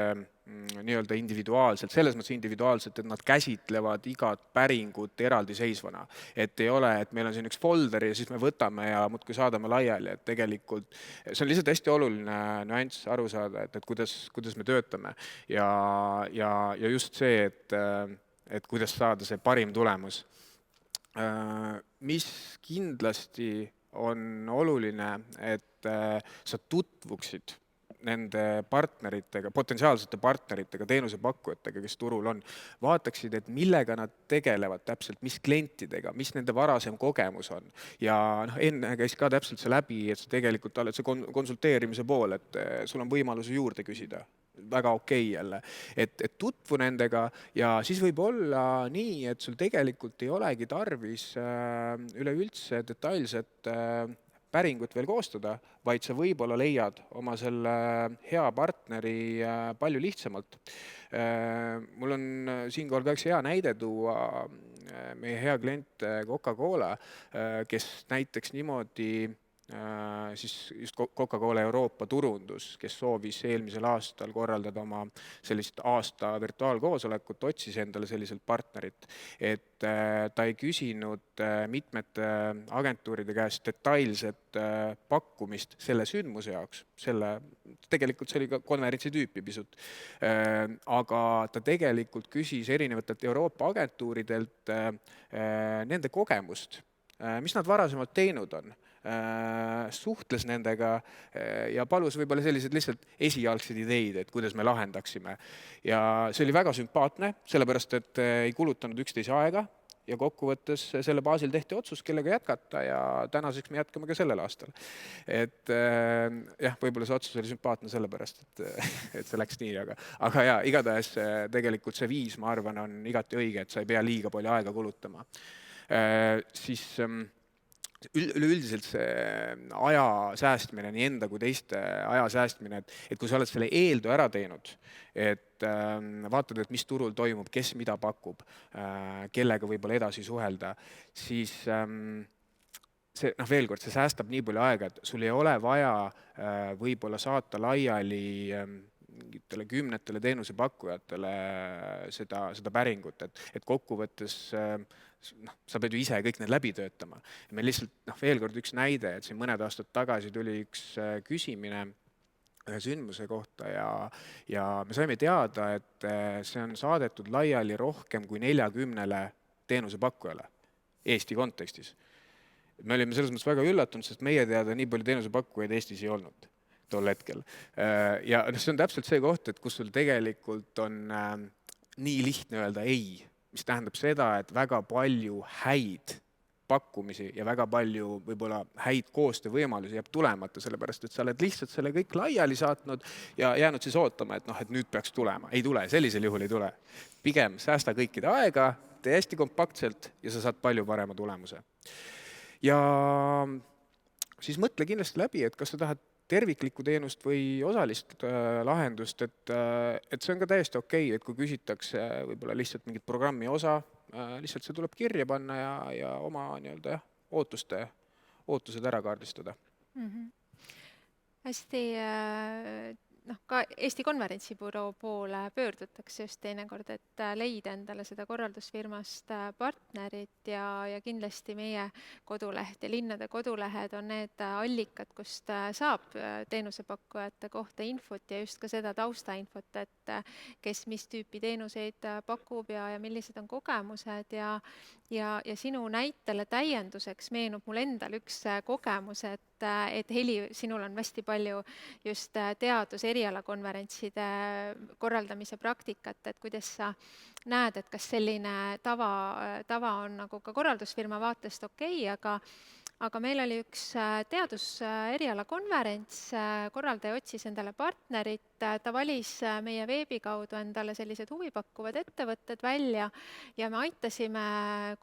nii-öelda individuaalselt, selles mõttes individuaalselt, et nad käsitlevad igat päringut eraldiseisvana. Et ei ole, et meil on siin üks folder ja siis me võtame ja muudkui saadame laiali, et tegelikult see on lihtsalt hästi oluline nüanss aru saada, et kuidas me töötame ja just see, et kuidas saada see parim tulemus. Mis kindlasti on oluline, et sa tutvuksid nende partneritega, potentsiaalsete partneritega, teenusepakkujatega, kes turul on, vaataksid, et millega nad tegelevad täpselt, mis klientidega, mis nende varasem kogemus on. Ja enne käis ka täpselt see läbi, et sa tegelikult oled see konsulteerimise pool, et sul on võimaluse juurde küsida. Väga okei jälle, et tutvu nendega ja siis võib olla nii, et sul tegelikult ei olegi tarvis üleüldse detailset päringut veel koostada, vaid sa võib-olla leiad oma selle hea partneri palju lihtsamalt. Mul on siinkohal ka üks hea näide tuua meie hea klient Coca-Cola, kes näiteks niimoodi siis just Coca-Cola Euroopa turundus, kes soovis eelmisel aastal korraldada oma sellist aasta virtuaalkoosolekut, otsis endale selliselt partnerit, et ta ei küsinud mitmete agentuuride käest detailset pakkumist selle sündmuse jaoks, tegelikult see oli ka konverentsi tüüpi pisut, aga ta tegelikult küsis erinevatelt Euroopa agentuuridelt nende kogemust, mis nad varasemalt teinud on, suhtles nendega ja palus võib-olla sellised lihtsalt esialgsed ideid, et kuidas me lahendaksime. Ja see oli väga sümpaatne, sellepärast, et ei kulutanud üksteise aega ja kokkuvõttes selle baasil tehti otsus, kellega jätkata ja tänaseks me jätkame ka sellel aastal. Et jah, võib-olla see otsus oli sümpaatne sellepärast, et see läks nii, aga ja, igatahes tegelikult see viis, ma arvan, on igati õige, et sa ei pea liiga palju aega kulutama. Siis üleüldiselt see aja säästmine, nii enda kui teiste aja säästmine, et kui sa oled selle eeltöö ära teinud, et vaatad, et mis turul toimub, kes mida pakub, kellega võib-olla edasi suhelda, siis see, veel kord, see säästab nii palju aega, et sul ei ole vaja võib-olla saata laiali mingitele 10 teenusepakkujatele seda päringut, et kokkuvõttes sa pead ju ise kõik need läbi töötama. Meil lihtsalt veel kord üks näide, et siin mõned aastad tagasi tuli üks küsimine ühe sündmuse kohta ja me saime teada, et see on saadetud laiali rohkem kui 40 teenusepakkujale Eesti kontekstis. Me olime selles mõttes väga üllatunud, sest meie teada nii palju teenusepakkujaid Eestis ei olnud tol hetkel. Ja see on täpselt see koht, et kus sul tegelikult on nii lihtne öelda ei, mis tähendab seda, et väga palju häid pakkumisi ja väga palju võib-olla häid koostöövõimalusi jääb tulemata, sellepärast et sa oled lihtsalt selle kõik laiali saatnud ja jäänud siis ootama, et nüüd peaks tulema. Ei tule, sellisel juhul ei tule. Pigem säästa kõikide aega, tee hästi kompaktselt ja sa saad palju parema tulemuse. Ja siis mõtle kindlasti läbi, et kas sa tahad terviklikku teenust või osalist lahendust, et see on ka täiesti okei, et kui küsitakse võib-olla lihtsalt mingit programmi osa, lihtsalt see tuleb kirja panna ja oma ootused ära kaardistada. Hästi, ka Eesti konverentsibüroo poole pöördutakse just teinekord, et leida endale seda korraldusfirmast partnerit ja kindlasti meie koduleht ja linnade kodulehed on need allikad, kust saab teenusepakkujate kohta infot ja just ka seda taustainfot, et kes mis tüüpi teenuseid pakub ja millised on kogemused ja sinu näitele täienduseks meenub mul endal üks kogemus, et Heli, sinul on hästi palju just erialakonverentside korraldamise praktikat, et kuidas sa näed, et kas selline tava on nagu ka korraldusfirma vaatest okei, aga meil oli üks erialakonverents, korraldaja otsis endale partnerit, ta valis meie veebi kaudu endale sellised huvipakkuvad ettevõtted välja ja me aitasime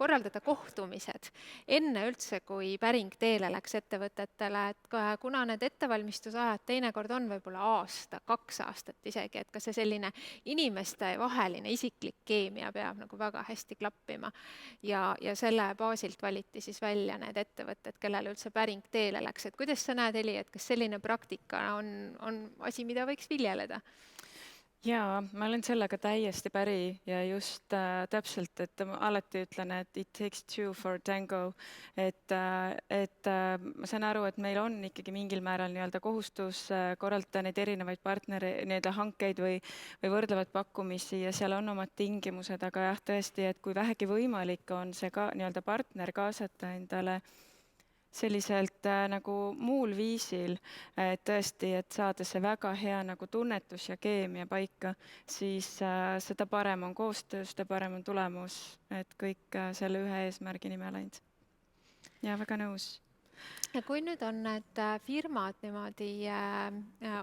korraldada kohtumised enne üldse, kui päring teele läks ettevõtetele, et kuna need ettevalmistusajad teinekord on võib-olla aasta, 2 aastat isegi, et ka see selline inimeste vaheline isiklik keemia peab nagu väga hästi klappima ja selle baasilt valiti siis välja need ettevõtted, kellele üldse päring teele läks. Et kuidas sa näed, Heli, et kas selline praktika on asi, mida võiks viljeleda? Jaa, ma olen sellega täiesti päri ja just täpselt, et ma alati ütlen, et it takes two for tango, et ma saan aru, et meil on ikkagi mingil määral kohustus korraldada neid erinevaid hankeid või võrdlevad pakkumisi ja seal on omad tingimused, aga jah, tõesti, et kui vähegi võimalik on see ka partner kaasata endale selliselt nagu muul viisil, tõesti, et saada see väga hea nagu tunnetus ja keemia paika, siis seda parem on koostöö, seda parem on tulemus, et kõik selle ühe eesmärgi nimel ainult. Ja väga nõus. Ja kui nüüd on need firmad niimoodi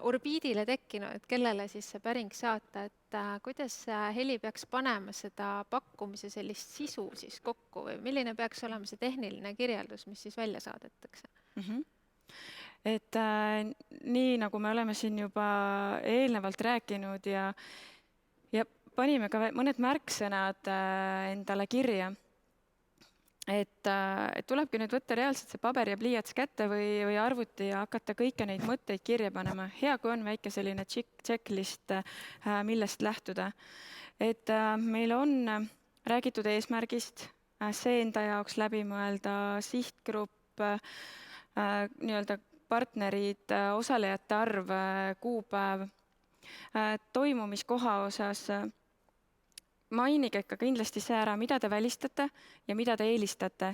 orbiidile tekkinud, et kellele siis see päring saata, et kuidas Heli peaks panema seda pakkumise sellist sisu siis kokku või milline peaks olema see tehniline kirjeldus, mis siis välja saadetakse? Et nii nagu me oleme siin juba eelnevalt rääkinud ja panime ka mõned märksõnad endale kirja. Et tulebki nüüd võtta reaalselt see paber ja pliiats kätte või arvuti ja hakata kõiki neid mõtteid kirja panema. Hea, kui on väike selline checklist, millest lähtuda. Et meil on räägitud eesmärgist, see enda jaoks läbi mõelda, sihtgrupp, partnerid, osalejate arv, kuupäev, toimumiskoha osas. Mainige ikka kindlasti see ära, mida te välistate ja mida te eelistate.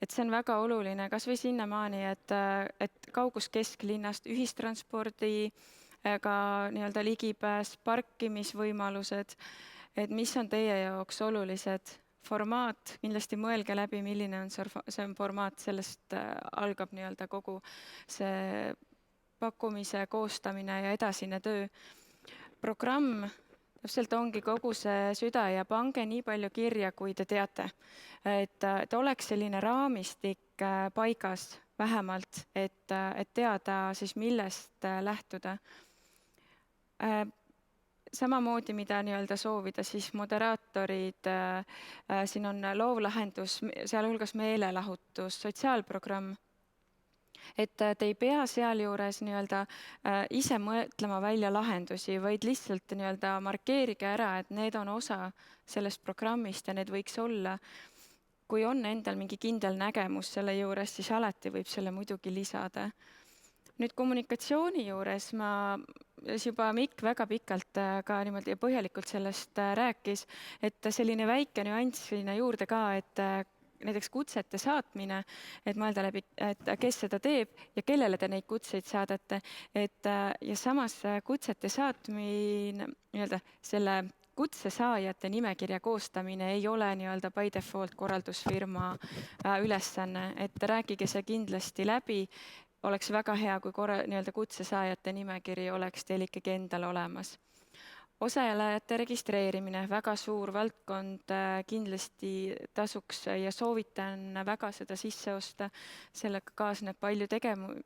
Et see on väga oluline, kas või sinnamaani, et kaugus kesklinnast, ühistranspordiga ligipääs, parkimisvõimalused, et mis on teie jaoks olulised. Formaat, kindlasti mõelge läbi, milline on see formaat, sellest algab kogu see pakkumise koostamine ja edasine töö. Programm täpselt ongi kogu see süda ja pange nii palju kirja, kui te teate. Et oleks selline raamistik paigas vähemalt, et teada siis millest lähtuda. Samamoodi, mida soovida, siis moderaatorid, siin on loovlahendus, sealhulgas meelelahutus, sotsiaalprogramm. Et te ei pea sealjuures ise mõtlema välja lahendusi, vaid lihtsalt markeerige ära, et need on osa sellest programmist ja need võiks olla. Kui on endal mingi kindel nägemus selle juures, siis alati võib selle muidugi lisada. nüüd kommunikatsiooni juures juba Mikk väga pikalt ka niimoodi põhjalikult sellest rääkis, et selline väike nüanss sinna juurde ka, et näiteks kutsete saatmine, et mõelda läbi, et kes seda teeb ja kellele te neid kutseid saadate, ja samas kutsete saatmine, nii-öelda selle kutsesaajate nimekirja koostamine ei ole nii-öelda by default korraldusfirma ülesanne, et rääkige see kindlasti läbi. Oleks väga hea, kui nii-öelda kutsesaajate nimekiri oleks teil ikkagi endal olemas. Osalejate registreerimine, väga suur valdkond, kindlasti tasuks ja soovitan väga seda sisse osta. Sellega kaasneb palju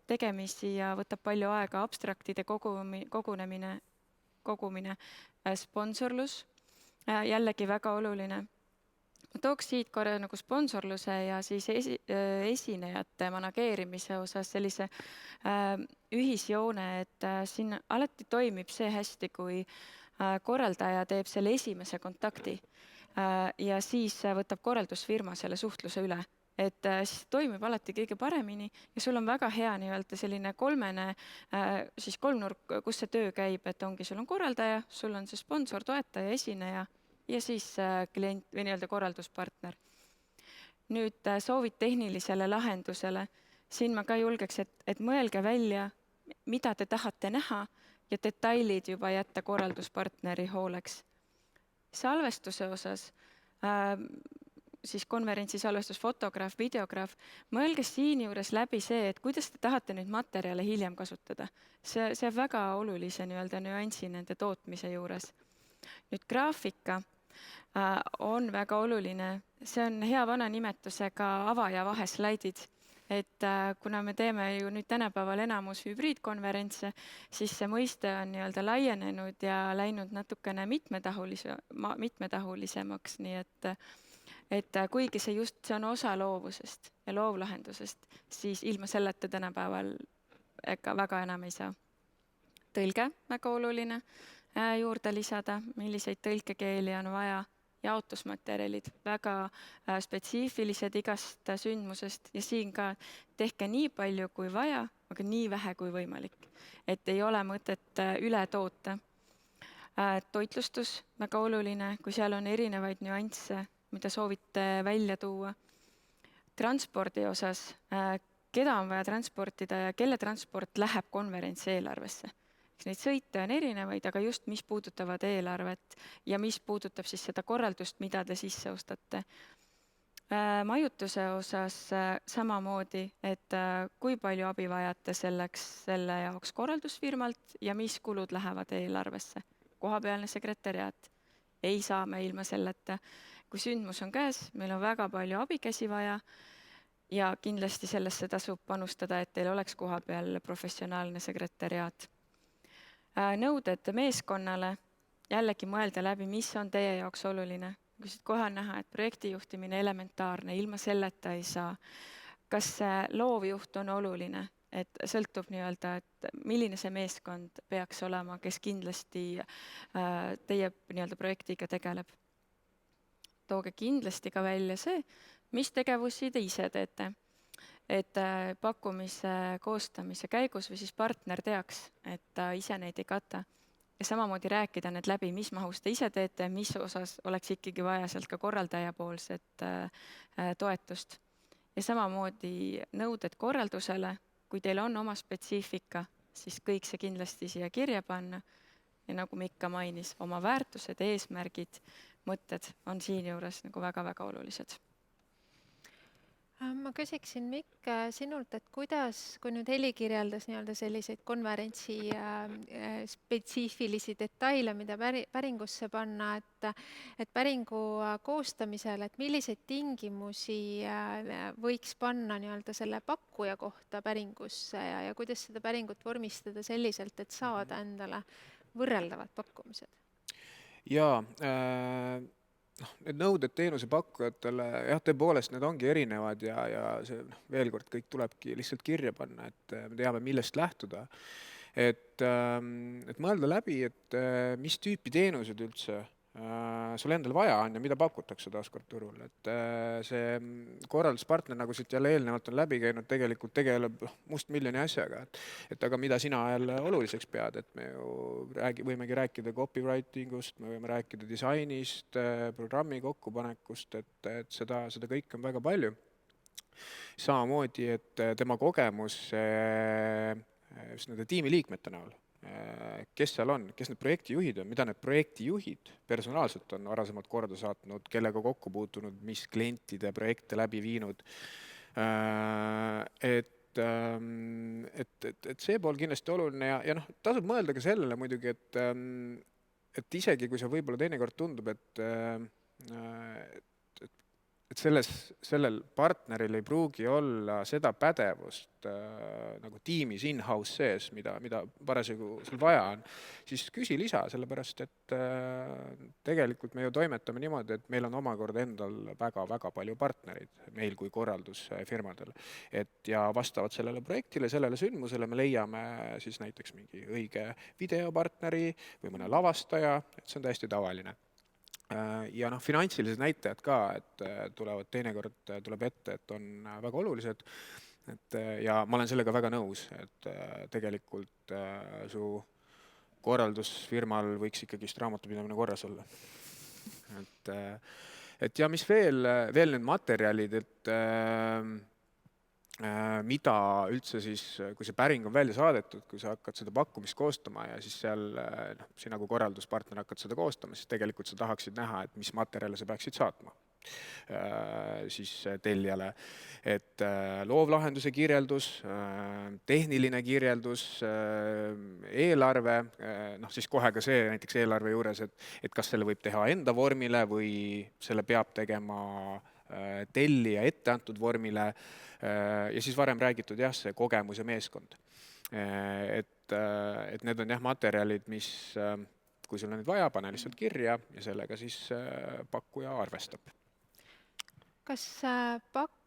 tegemisi ja võtab palju aega abstraktide kogumine, sponsorlus, jällegi väga oluline. Ma tooks siit korra nagu sponsorluse ja siis esinejate manageerimise osas sellise ühisjoone, et siin alati toimib see hästi, kui korraldaja teeb selle esimese kontakti ja siis võtab korraldusfirma selle suhtluse üle. Et siis toimib alati kõige paremini ja sul on väga hea nii-öelda selline siis kolmnurk, kus see töö käib, et ongi, sul on korraldaja, sul on see sponsor, toetaja, esineja ja siis klient või nii-öelda korralduspartner. Nüüd soovid tehnilisele lahendusele. Siin ma ka julgeks, et mõelge välja, mida te tahate näha ja detailid juba jätta korralduspartneri hooleks. Salvestuse osas, siis konverentsi salvestus, fotograaf, videograaf, mõelge siin juures läbi see, et kuidas te tahate nüüd materjale hiljem kasutada. See väga olulise nii-öelda nüansi nende tootmise juures. Nüüd graafika on väga oluline. See on hea vana nimetusega ava- ja vaheslaidid. Et kuna me teeme ju nüüd tänapäeval enamus hübriidkonverentse, siis see mõiste on nii-öelda laienenud ja läinud natukene mitmetahulisemaks, nii et kuigi see on osa loovusest ja loovlahendusest, siis ilma selleta tänapäeval ega väga enam ei saa. Tõlge, väga oluline juurde lisada, milliseid tõlkekeeli on vaja, jaotusmaterjalid, väga spetsiifilised igast sündmusest ja siin ka tehke nii palju kui vaja, aga nii vähe kui võimalik, et ei ole mõtet üle toota. Toitlustus, väga oluline, kui seal on erinevaid nüansse, mida soovite välja tuua. Transpordi osas, keda on vaja transportida ja kelle transport läheb konverentsi eelarvesse. Neid sõite on erinevaid, aga just mis puudutavad eelarvet ja mis puudutab siis seda korraldust, mida te sisse ostate. Majutuse osas samamoodi, et kui palju abi vajate selle jaoks korraldusfirmalt ja mis kulud lähevad eelarvesse. Kohapealne sekretäriaat ei saa me ilma selleta. Kui sündmus on käes, meil on väga palju abikäsi vaja ja kindlasti sellesse tasub panustada, et teil oleks kohapeal professionaalne sekretäriaat. Nõuded meeskonnale, jällegi mõelda läbi, mis on teie jaoks oluline. Kui siit kohe on näha, et projektijuhtimine elementaarne, ilma selleta ei saa. Kas loovjuht on oluline, et sõltub nii-öelda, et milline see meeskond peaks olema, kes kindlasti teie nii-öelda projektiga tegeleb. Tooge kindlasti ka välja see, mis tegevusi te ise teete. Et pakkumise koostamise käigus või siis partner teaks, et ta ise neid ei kata. Ja samamoodi rääkida need läbi, mis mahus te ise teete, mis osas oleks ikkagi vaja sealt ka korraldaja poolset toetust. Ja samamoodi nõuded korraldusele, kui teil on oma spetsiifika, siis kõik see kindlasti siia kirja panna. Ja nagu Mikka mainis, oma väärtused, eesmärgid, mõtted on siin juures nagu väga-väga olulised. Ma küsiksin, Mikk, sinult, et kuidas, kui nüüd Heli kirjeldas nii-öelda selliseid konverentsi spetsiifilisi detaile, mida päringusse panna, et päringu koostamisel, et milliseid tingimusi võiks panna nii-öelda selle pakkuja kohta päringusse ja kuidas seda päringut vormistada selliselt, et saada endale võrreldavad pakkumised? Jaa, need nõuded teenusepakkujatele, jah, tõepoolest, need ongi erinevad ja see veel kord kõik tulebki lihtsalt kirja panna, et me teame, millest lähtuda. Et mõelda läbi, et mis tüüpi teenused üldse sul endal vaja on ja mida pakutakse taaskord turul, et see korralduspartner, nagu siit jälle eelnevalt on läbi käinud, tegelikult tegeleb mustmiljoni asjaga, et aga mida sina jälle oluliseks pead, et me ju võimegi rääkida copywriting ust, me võime rääkida disainist, programmi kokkupanekust, et seda kõike on väga palju. Samamoodi, et tema kogemus just nende tiimiliikmete näol, kes seal on, kes need projektijuhid on, mida need projektijuhid personaalselt on varasemalt korda saatnud, kellega kokku puutunud, mis klientide projekte läbi viinud. Et see pool kindlasti oluline ja noh, tasub mõelda ka sellele muidugi, et isegi kui see võib-olla teinekord tundub, et sellel partneril ei pruugi olla seda pädevust nagu tiimis in-house sees, mida parasjagu sul vaja on, siis küsi lisa, sellepärast et tegelikult me ju toimetame niimoodi, et meil on omakorda endal väga-väga palju partnereid meil kui korraldusfirmadel. Ja vastavalt sellele projektile, sellele sündmusele me leiame siis näiteks mingi õige videopartneri või mõne lavastaja, et see on täiesti tavaline. Ja noh, finantsilised näitajad ka, et tulevad teinekord tuleb ette, et on väga olulised. Ja ma olen sellega väga nõus, et tegelikult su korraldusfirmal võiks ikkagi raamatupidamine korras olla. Et ja mis veel need materjalid, et mida üldse siis, kui see päring on välja saadetud, kui sa hakkad seda pakkumist koostama ja siis seal sina kui korralduspartner hakkad seda koostama, siis tegelikult sa tahaksid näha, et mis materjale sa peaksid saatma siis tellijale. Et loovlahenduse kirjeldus, tehniline kirjeldus, eelarve, siis kohe ka see näiteks eelarve juures, et kas selle võib teha enda vormile või selle peab tegema tellija etteantud vormile. Ja siis varem räägitud see kogemus ja meeskond. Et need on materjalid, mis, kui sul on neid vaja, pane lihtsalt kirja ja sellega siis pakkuja arvestab. Kas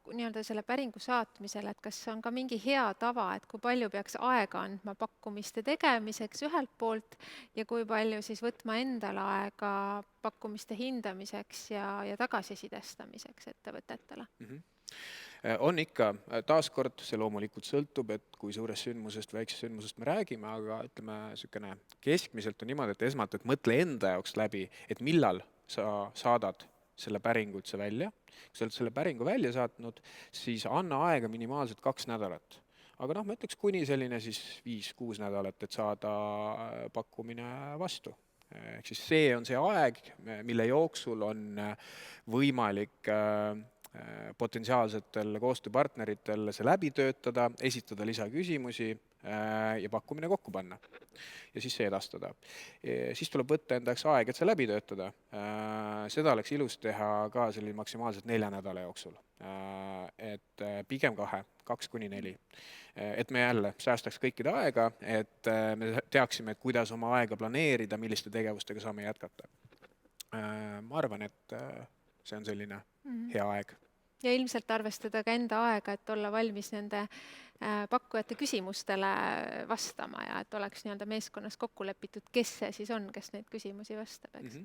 nii-öelda selle päringu saatmisel, et kas on ka mingi hea tava, et kui palju peaks aega andma pakkumiste tegemiseks ühelt poolt ja kui palju siis võtma endale aega pakkumiste hindamiseks ja tagasisidestamiseks ettevõtetele? On ikka, taaskord see loomulikult sõltub, et kui suurest sündmusest, väiksest sündmusest me räägime, aga ütleme, keskmiselt on niimoodi, et esmalt, et mõtle enda jaoks läbi, et millal sa saadad selle päringu üldse välja. Kui sa oled selle päringu välja saatnud, siis anna aega minimaalselt 2 nädalat. Aga ma ütleks kuni selline siis 5-6 nädalat, et saada pakkumine vastu. Ehk siis see on see aeg, mille jooksul on võimalik potentsiaalsetel koostööpartneritel see läbi töötada, esitada lisaküsimusi ja pakkumine kokku panna. Ja siis see edastada. Siis tuleb võtta endaks aeg, et see läbi töötada. Seda oleks ilus teha ka selline maksimaalselt 4 nädala jooksul. Et pigem 2-4. Et me jälle säästaks kõikide aega, et me teaksime, et kuidas oma aega planeerida, milliste tegevustega saame jätkata. Ma arvan, et see on selline hea aeg. Ja ilmselt arvestada ka enda aega, et olla valmis nende pakkujate küsimustele vastama ja et oleks nii-öelda meeskonnas kokku lepitud, kes see siis on, kes neid küsimusi vastab. Eks?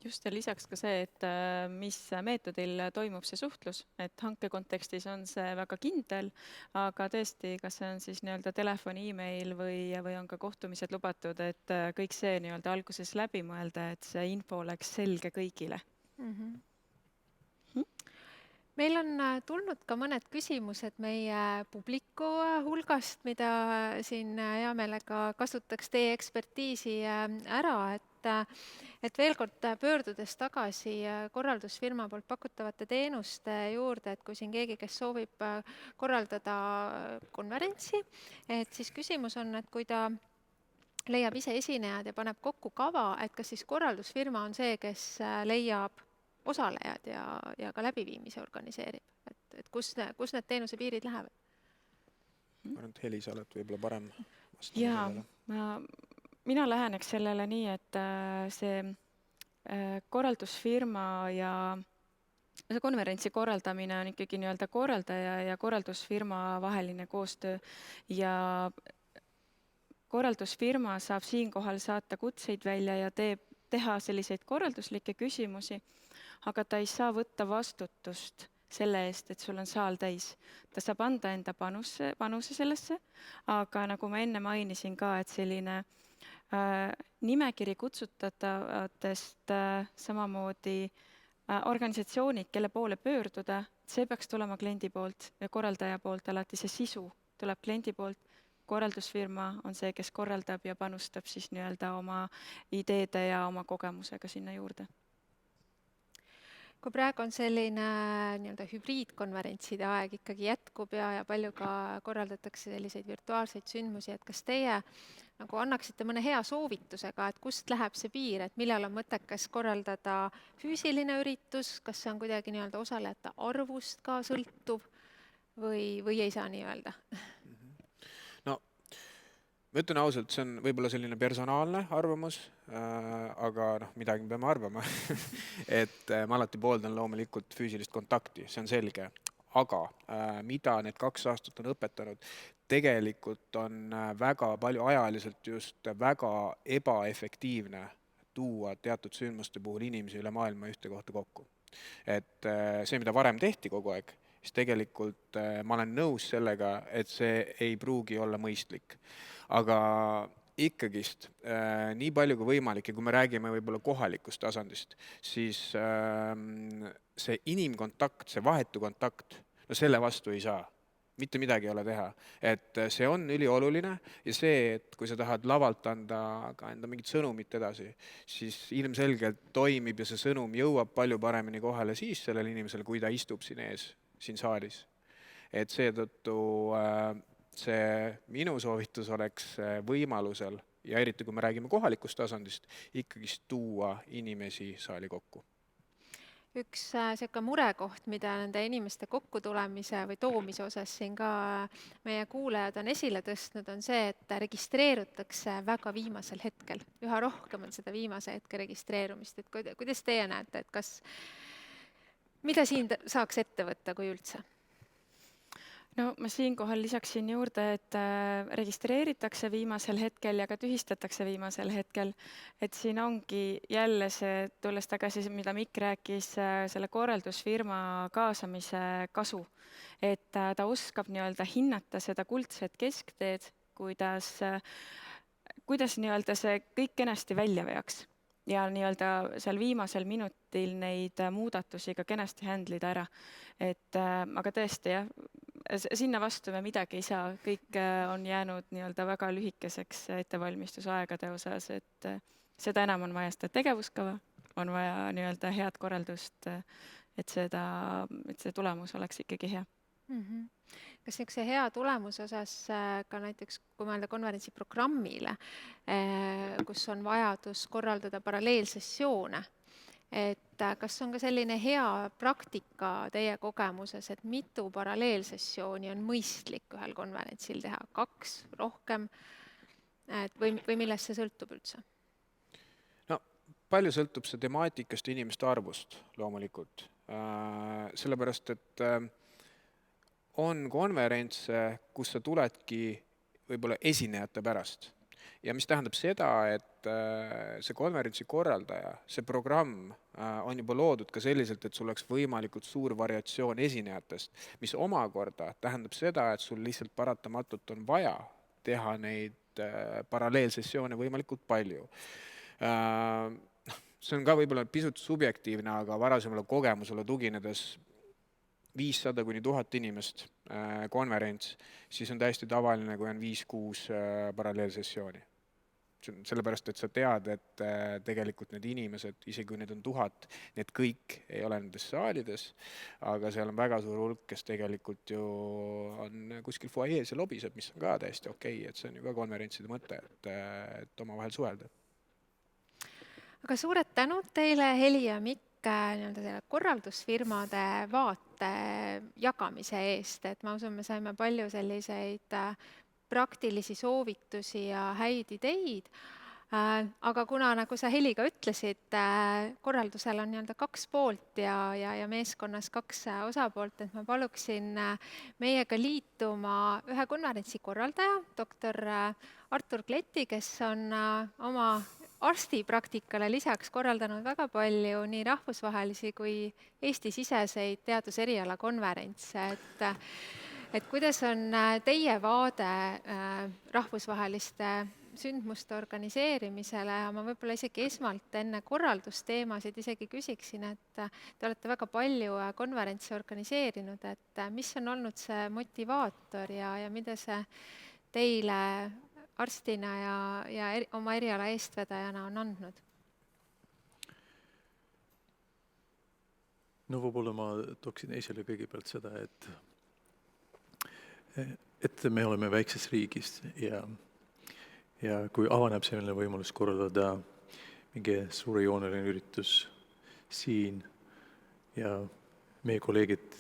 Just ja lisaks ka see, et mis meetodil toimub see suhtlus, et hanke kontekstis on see väga kindel, aga tõesti, kas see on siis nii-öelda telefoni, email või on ka kohtumised lubatud, et kõik see nii-öelda alguses läbi mõelda, et see info oleks selge kõigile. Meil on tulnud ka mõned küsimused meie publiku hulgast, mida siin hea meelega kasutaks teie ekspertiisi ära, et veel kord pöördudes tagasi korraldusfirma poolt pakutavate teenuste juurde, et kui siin keegi, kes soovib korraldada konverentsi, et siis küsimus on, et kui ta leiab ise esinejad ja paneb kokku kava, et kas siis korraldusfirma on see, kes leiab osalejad ja ka läbiviimise organiseerib, et kus need teenuse piirid lähevad? Ma arvan, et Heli, sa oled võib-olla parem vastama sellele. Mina läheneks sellele nii, et see korraldusfirma ja see konverentsi korraldamine on ikkagi nii-öelda korraldaja ja korraldusfirma vaheline koostöö ja korraldusfirma saab siinkohal saata kutseid välja ja teeb teha selliseid korralduslikke küsimusi, aga ta ei saa võtta vastutust selle eest, et sul on saal täis. Ta saab anda enda panuse sellesse, aga nagu ma enne mainisin ka, et selline nimekiri kutsutavatest samamoodi organisatsioonid, kelle poole pöörduda, see peaks tulema kliendi poolt ja korraldaja poolt alati, see sisu tuleb kliendi poolt. Korraldusfirma on see, kes korraldab ja panustab siis nii-öelda oma ideede ja oma kogemusega sinna juurde. Kui praegu on selline nii-öelda hübriidkonverentside aeg ikkagi jätkub ja palju ka korraldatakse selliseid virtuaalseid sündmusi, et kas teie nagu annaksite mõne hea soovitusega, et kust läheb see piir, et millal on mõttekas korraldada füüsiline üritus, kas see on kuidagi nii-öelda osalejate arvust ka sõltuv või ei saa nii öelda? No ma ütlen ausalt, see on võib-olla selline personaalne arvamus, aga midagi me peame arvama. Et ma alati pooldan loomulikult füüsilist kontakti, see on selge. Aga mida need 2 aastat on õpetanud, tegelikult on väga palju ajaliselt just väga ebaefektiivne tuua teatud sündmuste puhul inimesi üle maailma ühte kohta kokku. Et see, mida varem tehti kogu aeg, siis tegelikult ma olen nõus sellega, et see ei pruugi olla mõistlik. Aga ikkagist nii palju kui võimalik ja kui me räägime võib-olla kohalikust tasandist, siis see inimkontakt, see vahetu kontakt, no selle vastu ei saa. Mitte midagi ei ole teha. Et see on ülioluline ja see, et kui sa tahad lavalt anda ka enda mingit sõnumit edasi, siis ilmselgelt toimib ja see sõnum jõuab palju paremini kohale siis sellele inimesele, kui ta istub siin ees, siin saalis. Et seetõttu see minu soovitus oleks võimalusel ja eriti kui me räägime kohalikust tasandist, ikkagist tuua inimesi saali kokku. Üks selline murekoht, mida nende inimeste kokkutulemise või toomise osas siin ka meie kuulajad on esile tõstnud, on see, et registreerutakse väga viimasel hetkel. Üha rohkem on seda viimase hetke registreerumist. Et kuidas teie näete, et mida siin saaks ette võtta, kui üldse? No ma siinkohal lisaksin juurde, et registreeritakse viimasel hetkel ja ka tühistatakse viimasel hetkel. Et siin ongi jälle see, tulles tagasi, mida Mikk rääkis, selle korraldusfirma kaasamise kasu. Et ta oskab nii-öelda hinnata seda kuldset keskteed, kuidas nii-öelda see kõik kenasti välja veaks. Ja nii-öelda seal viimasel minutil neid muudatusi ka kenasti handlida ära. Et, aga tõesti, jah, sinna vastu me midagi ei saa. Kõik on jäänud nii-öelda väga lühikeseks ettevalmistusaegade osas, et seda enam on vaja seda tegevuskava, on vaja nii-öelda head korraldust, et see tulemus oleks ikkagi hea. Kas niisuguse hea tulemuse osas ka näiteks, kui mõelda konverentsi programmile, kus on vajadus korraldada paralleelsessioone, et kas on ka selline hea praktika teie kogemuses, et mitu paralleelsessiooni on mõistlik ühel konverentsil teha? 2, rohkem? Või millest see sõltub üldse? No, palju sõltub see temaatikast ja inimeste arvust loomulikult. Sellepärast, et on konverentse, kus sa tuledki võib-olla esinejate pärast. Ja mis tähendab seda, et see konverentsi korraldaja, see programm on juba loodud ka selliselt, et sul oleks võimalikult suur variatsioon esinejatest, mis omakorda tähendab seda, et sul lihtsalt paratamatult on vaja teha neid paralleelsessioone võimalikult palju. See on ka võib-olla pisut subjektiivne, aga varasemale kogemusele tuginedes 500 kuni 1000 inimest konverents, siis on täiesti tavaline, kui on 5-6 paralleelsessiooni. Sellepärast, et sa tead, et tegelikult need inimesed, isegi kui need on 1000, need kõik ei ole nendes saalides, aga seal on väga suur hulk, kes tegelikult ju on kuskil fuajees ja lobiseb, mis on ka täiesti okei, et see on ju ka konverentside mõte, et omavahel suhelda. Aga suured tänud teile, Heli ja Mikk, korraldusfirmade vaate jagamise eest, et ma usun, me saime palju selliseid praktilisi soovitusi ja häid ideid, aga kuna, nagu sa Heli ka ütlesid, korraldusel on nii-öelda 2 poolt ja meeskonnas 2 osapoolt, et ma paluksin meiega liituma ühe konverentsi korraldaja, doktor Artur Kleti, kes on oma arstipraktikale lisaks korraldanud väga palju nii rahvusvahelisi kui Eesti-siseseid teaduseriala konverentse, et kuidas on teie vaade rahvusvaheliste sündmuste organiseerimisele ja ma võib-olla isegi esmalt enne korraldusteemasid isegi küsiksin, et te olete väga palju konverentse organiseerinud, et mis on olnud see motivaator ja mida see teile arstina ja oma eriala eestvedajana on andnud? No võib-olla ma tooksin esile kõigepealt seda, et me oleme väikses riigis ja kui avaneb selline võimalus korraldada mingi suurejooneline üritus siin ja meie kolleegid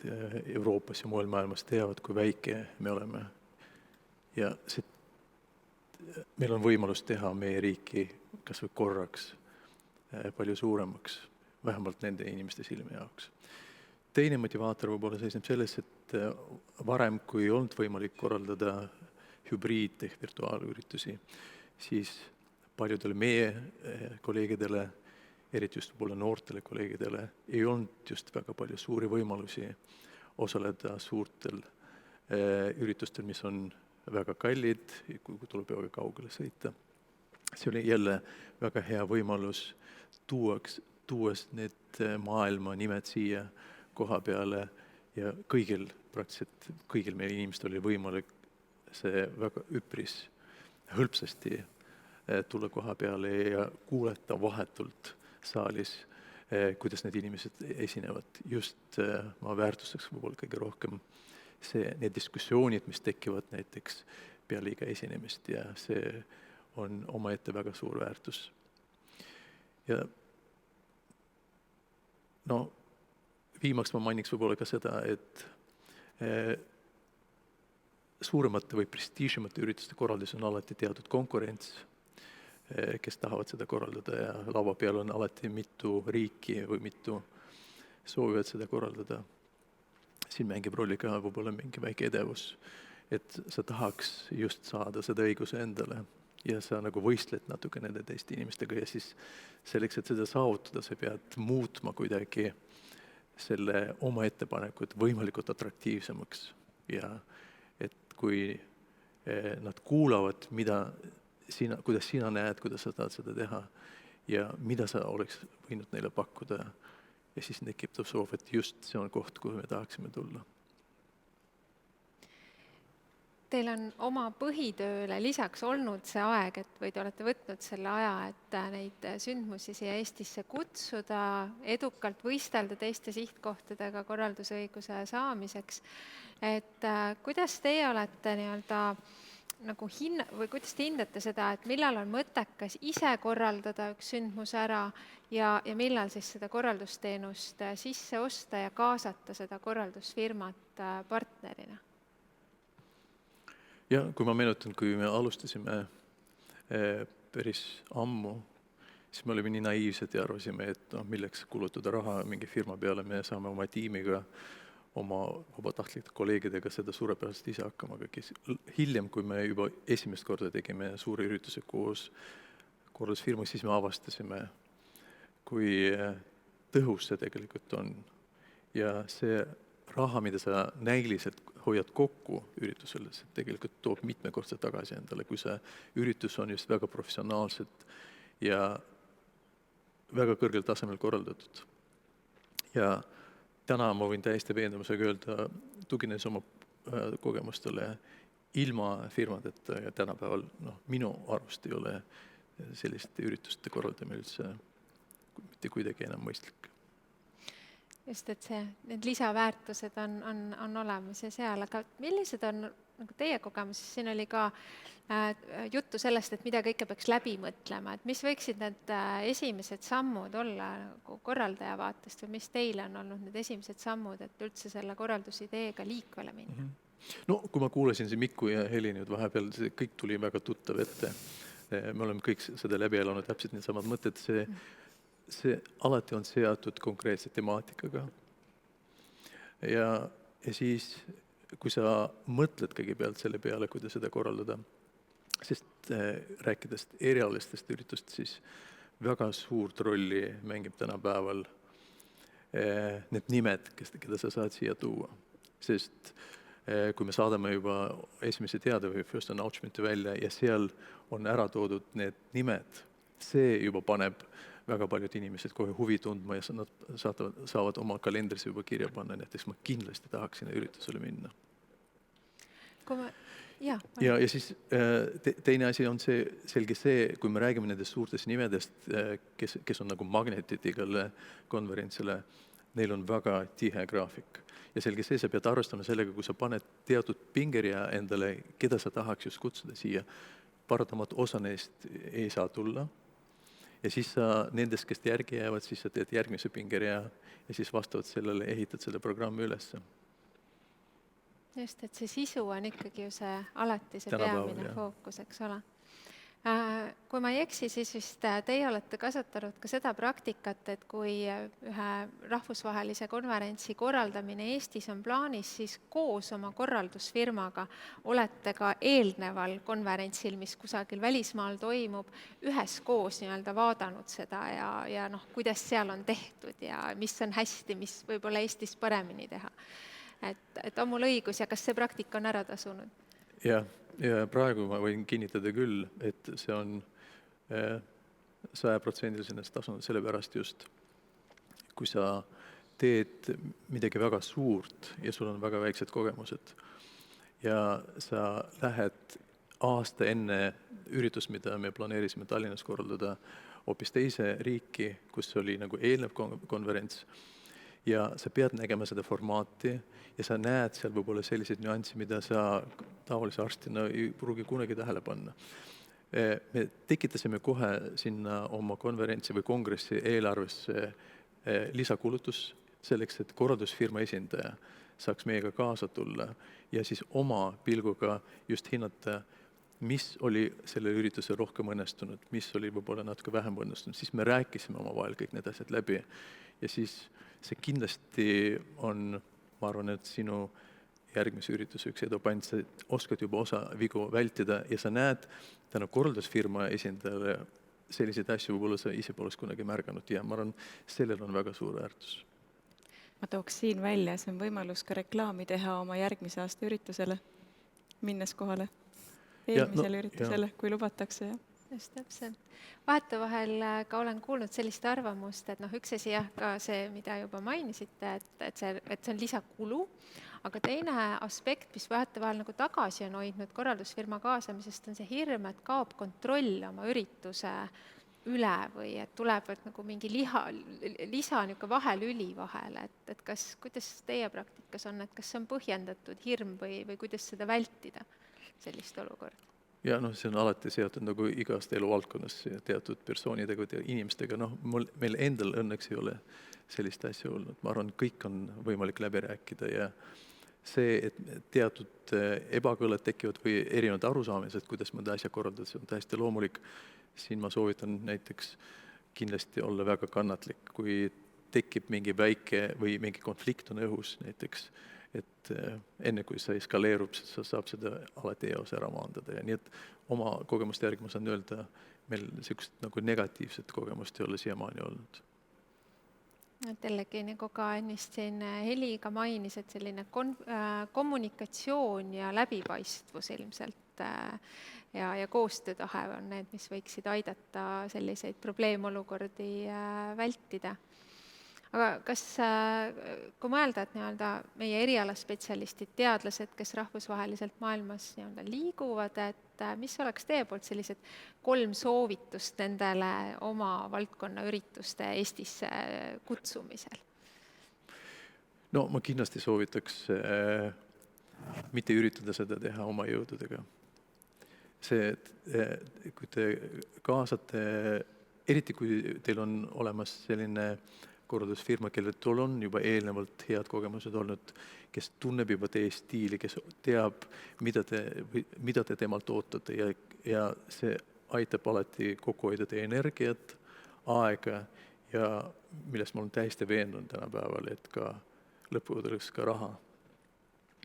Euroopas ja mujal maailmas teavad, kui väike me oleme. Ja meil on võimalus teha meie riiki kas või korraks palju suuremaks, vähemalt nende inimeste silme jaoks. Teine motivaator võib-olla seisneb selles, et varem, kui ei olnud võimalik korraldada hübriid- ehk virtuaalüritusi, siis paljudele meie kolleegidele, eriti just võib-olla noortele kolleegidele, ei olnud just väga palju suuri võimalusi osaleda suurtel üritustel, mis on väga kallid, kui tuleb väga kaugele sõita. See oli jälle väga hea võimalus tuues need maailma nimed siia koha peale ja praktiliselt kõigil meil inimestel oli võimalik see väga üpris hõlpsasti tulla koha peale ja kuulata vahetult saalis, kuidas need inimesed esinevad. Just ma väärtustaks võib-olla kõige rohkem need diskussioonid, mis tekivad näiteks peale iga esinemist ja see on omaette väga suur väärtus. Ja viimaks ma mainiks võib-olla ka seda, et suuremate või prestiižimate ürituste korraldus on alati teatud konkurents, kes tahavad seda korraldada ja laua peal on alati mitu riiki või mitu soovivad seda korraldada. Siin mängib rolli ka võib-olla mingi väike edevus, et sa tahaks just saada seda õiguse endale ja sa nagu võistled natuke nende teiste inimestega ja siis selleks, et seda saavutada, sa pead muutma kuidagi selle oma ettepanekut võimalikult atraktiivsemaks ja et kui nad kuulavad, kuidas sina näed, kuidas sa tahad seda teha ja mida sa oleks võinud neile pakkuda ja siis tekib ta soov, et just see on koht, kuhu me tahaksime tulla. Teil on oma põhitööle lisaks olnud see aeg, või te olete võtnud selle aja, et neid sündmusi siia Eestisse kutsuda, edukalt võistelda teiste sihtkohtadega korraldusõiguse saamiseks. Et kuidas teie olete või kuidas te hindate seda, et millal on mõttekas ise korraldada üks sündmus ära ja millal siis seda korraldusteenust sisse osta ja kaasata seda korraldusfirmat partnerina? Ja kui ma meenutan, kui me alustasime päris ammu, siis me olime nii naiivsed ja arvasime, et milleks kulutada raha mingi firma peale, me saame oma tiimiga, oma vabatahtlike kolleegidega seda suurepärast ise hakkama, aga hiljem, kui me juba esimest korda tegime suure ürituse koos korraldusfirma, siis me avastasime, kui tõhus see tegelikult on. Ja see raha, mida sa näiliselt hoiad kokku üritusele, see tegelikult toob mitmekordselt tagasi endale, kui see üritus on just väga professionaalselt ja väga kõrgel tasemel korraldatud. Ja täna ma võin täiesti veendumusega öelda, tugines oma kogemustele ilma firmadeta ja tänapäeval minu arvust ei ole selliste ürituste korraldamine üldse mitte kuidagi enam mõistlik. Just, et need lisaväärtused on olemas ja seal, aga millised on teie kogemus, siin oli ka juttu sellest, et mida kõike peaks läbi mõtlema, et mis võiksid need esimesed sammud olla korraldaja vaatest või mis teile on olnud need esimesed sammud, et üldse selle korraldusideega liikvele minna? No kui ma kuulasin see Mikku ja Helini vahepeal, see kõik tuli väga tuttav ette. Me oleme kõik seda läbi elanud, täpselt need samad mõtted, see alati on seatud konkreetse temaatikaga. Ja siis, kui sa mõtled kõigepealt selle peale, kuidas seda korraldada, sest rääkides erialistest üritust, siis väga suurt rolli mängib tänapäeval need nimed, keda sa saad siia tuua. Sest kui me saadame juba esimese teade või first announcement'i välja ja seal on ära toodud need nimed, see juba paneb väga paljud inimesed kohe huvi tundma ja nad saavad oma kalendrisse juba kirja panna, näiteks ma kindlasti tahaks sinna üritusele minna. Ja siis teine asi on selge see, kui me räägime nendest suurtest nimedest, kes on nagu magnetid igale konverentsile, neil on väga tihe graafik. Ja selge see, sa pead arvestama sellega, kui sa paned teatud pingeria endale, keda sa tahaks just kutsuda siia, paratamat osa neist ei saa tulla. Ja siis sa nendest, kes järgi jäävad, siis sa teed järgmise pingeria ja siis vastavalt sellele ehitad selle programmi ülesse. Just, et see sisu on ikkagi ju see alati see peamine fookus, eks ole. Kui ma ei eksi, siis vist teie olete kasutanud ka seda praktikat, et kui ühe rahvusvahelise konverentsi korraldamine Eestis on plaanis, siis koos oma korraldusfirmaga olete ka eelneval konverentsil, mis kusagil välismaal toimub, üheskoos nii-öelda vaadanud seda ja kuidas seal on tehtud ja mis on hästi, mis võib-olla Eestis paremini teha. Et on mul õigus ja kas see praktika on ära tasunud? Ja praegu ma võin kinnitada küll, et see on 100% tasunud sellepärast just, kui sa teed midagi väga suurt ja sul on väga väiksed kogemused ja sa lähed aasta enne üritust, mida me planeerisime Tallinnas korraldada, hoopis teise riiki, kus oli nagu eelnev konverents ja sa pead nägema seda formaati ja sa näed seal võib-olla selliseid nüansse, mida sa tavalise arstina ei pruugi kunagi tähele panna. Me tekitasime kohe sinna oma konverentsi või kongressi eelarvesse lisakulutus selleks, et korraldusfirma esindaja saaks meiega kaasa tulla ja siis oma pilguga just hinnata, mis oli selle ürituse rohkem õnnestunud, mis oli võib-olla natuke vähem õnnestunud, siis me rääkisime omavahel kõik need asjad läbi ja siis see kindlasti on, ma arvan, et sinu järgmise ürituse üks edupant, sa oskad juba osa vigu vältida ja sa näed tänu korraldusfirma esindajale selliseid asju, võib-olla sa ise poleks kunagi märganud ja ma arvan, sellel on väga suur väärtus. Ma tooks siin välja, see on võimalus ka reklaami teha oma järgmise aasta üritusele, minnes kohale eelmisele üritusele, kui lubatakse. Just täpselt. Vahetevahel ka olen kuulnud sellist arvamust, et üks asi ka see, mida juba mainisite, et see on lisakulu, aga teine aspekt, mis vahetevahel nagu tagasi on hoidnud korraldusfirma kaasamisest, on see hirm, et kaob kontroll oma ürituse üle või et tuleb nagu mingi lisa vahelüli vahele, et kuidas teie praktikas on, et kas see on põhjendatud hirm või kuidas seda vältida, sellist olukorda? Ja see on alati seotud nagu igast eluvaldkonnas teatud persoonidega, inimestega. Meil endal õnneks ei ole sellist asja olnud. Ma arvan, kõik on võimalik läbi rääkida ja see, et teatud ebakõlad tekivad või erinevad arusaamised, kuidas mõnda asja korraldada, see on täiesti loomulik. Siin ma soovitan näiteks kindlasti olla väga kannatlik, kui tekib mingi väike või mingi konflikt on õhus näiteks, et enne kui see eskaleerub, sa saab seda alati eos ära maandada. Ja nii et oma kogemuste järgi ma saan öelda, meil sellist nagu negatiivset kogemust ei ole siiamaani olnud. Jällegi, nagu ka ennist siin Heliga mainis, et selline kommunikatsioon ja läbipaistvus ilmselt ja koostöötahe on need, mis võiksid aidata selliseid probleemolukordi vältida. Aga kas, kui mõelda, et meie erialaspetsialistid, teadlased, kes rahvusvaheliselt maailmas liiguvad, et mis oleks teie poolt sellised 3 soovitust nendele oma valdkonna ürituste Eestisse kutsumisel? Ma kindlasti soovitaks mitte üritada seda teha oma jõududega. See, kui te kaasate, eriti kui teil on olemas selline korraldusfirma, kellel on juba eelnevalt head kogemused olnud, kes tunneb juba teie stiili, kes teab, mida te temalt ootate ja see aitab alati kokku hoida teie energiat, aega ja millest ma olen täiesti veendunud tänapäeval, et ka lõppkokkuvõttes ka raha.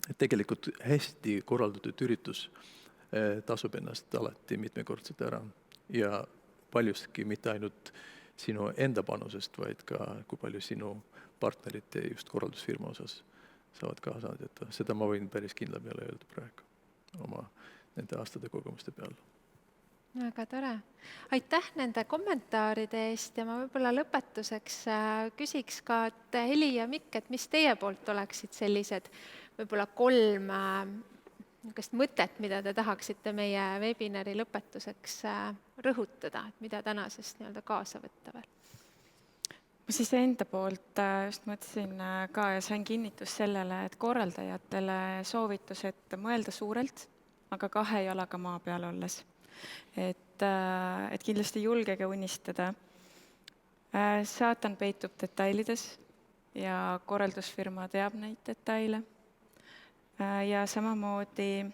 Et tegelikult hästi korraldatud üritus tasub ennast alati mitmekordselt ära ja paljuski mitte ainult sinu enda panusest, vaid ka kui palju sinu partnerid just korraldusfirma osas saavad kaasa aidata. Seda ma võin päris kindla peale öelda praegu oma nende aastate kogemuste peal. Väga tore. Aitäh nende kommentaaride eest ja ma võib-olla lõpetuseks küsiks ka, et Heli ja Mikk, et mis teie poolt oleksid sellised võib-olla 3 niisugust mõtet, mida te tahaksite meie webinari lõpetuseks rõhutada, et mida tänasest nii-öelda kaasa võtta veel? Ma siis enda poolt just mõtlesin ka ja sain kinnitus sellele, et korraldajatele soovitus, et mõelda suurelt, aga 2 jalaga maa peal olles. Et kindlasti julgege unistada. Saatan peitub detailides ja korraldusfirma teab neid detaile. Ja samamoodi,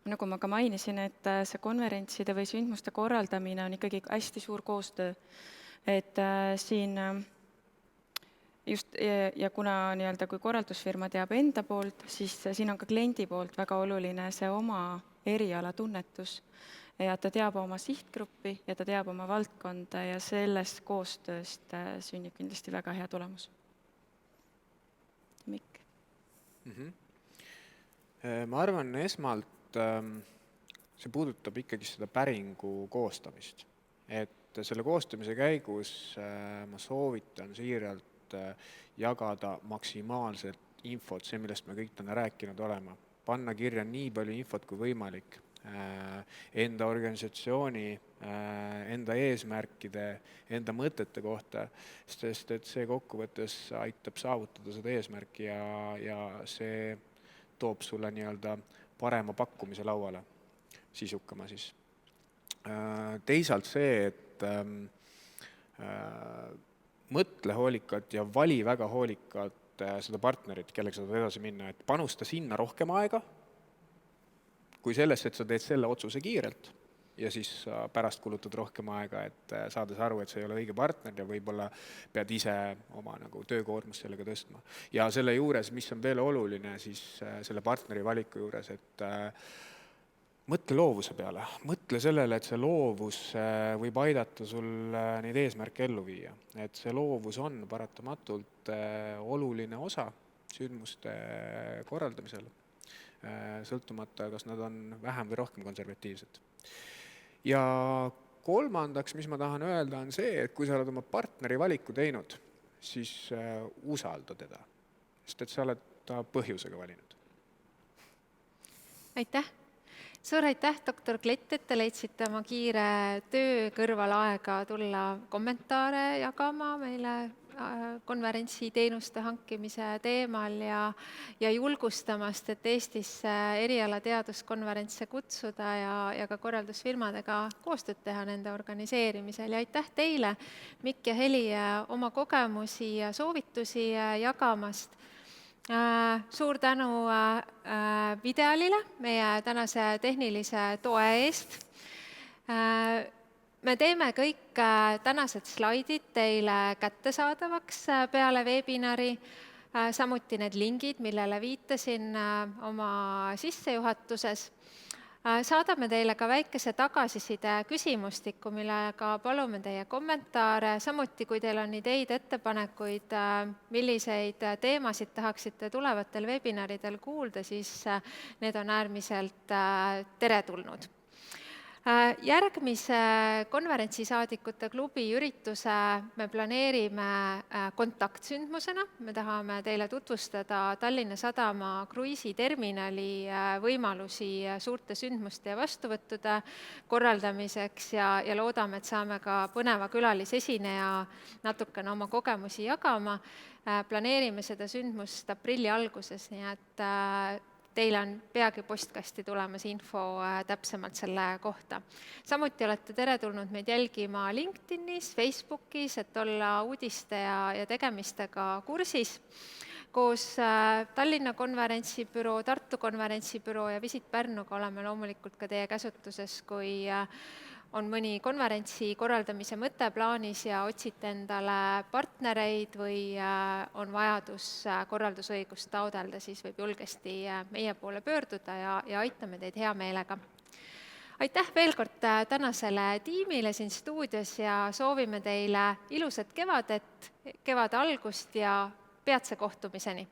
nagu ma ka mainisin, et see konverentside või sündmuste korraldamine on ikkagi hästi suur koostöö. Et siin just, ja kuna nii-öelda kui korraldusfirma teab enda poolt, siis siin on ka kliendi poolt väga oluline see oma eriala tunnetus. Ja ta teab oma sihtgruppi ja ta teab oma valdkonda ja sellest koostööst sünnib kindlasti väga hea tulemus. Mikk? Ma arvan, esmalt see puudutab ikkagi seda päringu koostamist. Et selle koostamise käigus ma soovitan siiralt jagada maksimaalselt infot, see, millest me kõik täna rääkinud olema. Panna kirja nii palju infot kui võimalik enda organisatsiooni, enda eesmärkide, enda mõtete kohta, sest et see kokkuvõttes aitab saavutada seda eesmärki ja see toob sulle nii-öelda parema pakkumise lauale, sisukama siis. Teisalt see, et mõtle hoolikalt ja vali väga hoolikalt seda partnerit, kellega sa tahad edasi minna, et panusta sinna rohkem aega, kui sellesse, et sa teed selle otsuse kiirelt ja siis pärast kulutad rohkem aega, et saades aru, et see ei ole õige partner ja võib-olla pead ise oma nagu töökoormust sellega tõstma. Ja selle juures, mis on veel oluline, siis selle partneri valiku juures, et mõtle loovuse peale. Mõtle sellele, et see loovus võib aidata sul neid eesmärke ellu viia. Et see loovus on paratamatult oluline osa sündmuste korraldamisel, sõltumata, kas nad on vähem või rohkem konservatiivsed. Ja kolmandaks, mis ma tahan öelda, on see, et kui sa oled oma partneri valiku teinud, siis usalda teda, sest et sa oled ta põhjusega valinud. Aitäh! Suur aitäh, doktor Klett, et te leidsite oma kiire töö kõrval aega tulla kommentaare jagama meile konverentsi teenuste hankimise teemal ja julgustamast, et Eestisse eriala teaduskonverentse kutsuda ja ka korraldusfirmadega koostööd teha nende organiseerimisel. Ja aitäh teile, Mikk ja Heli, oma kogemusi ja soovitusi jagamast. Suur tänu Videalile meie tänase tehnilise toe eest. Me teeme kõik tänased slaidid teile kättesaadavaks peale webinari, samuti need lingid, millele viitasin oma sissejuhatuses. Saadame teile ka väikese tagasiside küsimustiku, millega palume teie kommentaare. Samuti, kui teil on ideid, ettepanekuid, milliseid teemasid tahaksite tulevatel webinaridel kuulda, siis need on äärmiselt teretulnud. Järgmise konverentsisaadikute klubi ürituse me planeerime kontaktsündmusena. Me tahame teile tutvustada Tallinna Sadama kruiisiterminali võimalusi suurte sündmuste ja vastuvõttude korraldamiseks ja loodame, et saame ka põneva külalisesineja natukene oma kogemusi jagama. Planeerime seda sündmust aprilli alguses, nii et teile on peagi postkasti tulemas info täpsemalt selle kohta. Samuti olete teretulnud meid jälgima LinkedInis, Facebookis, et olla uudiste ja tegemistega kursis. Koos Tallinna konverentsibüroo, Tartu konverentsibüroo ja Visit Pärnuga oleme loomulikult ka teie käsutuses, kui on mõni konverentsi korraldamise mõte plaanis ja otsite endale partnereid või on vajadus korraldusõigust taodelda, siis võib julgesti meie poole pöörduda ja aitame teid hea meelega. aitäh veel kord tänasele tiimile siin stuudios ja soovime teile ilusat kevadet, kevade algust ja peatse kohtumiseni!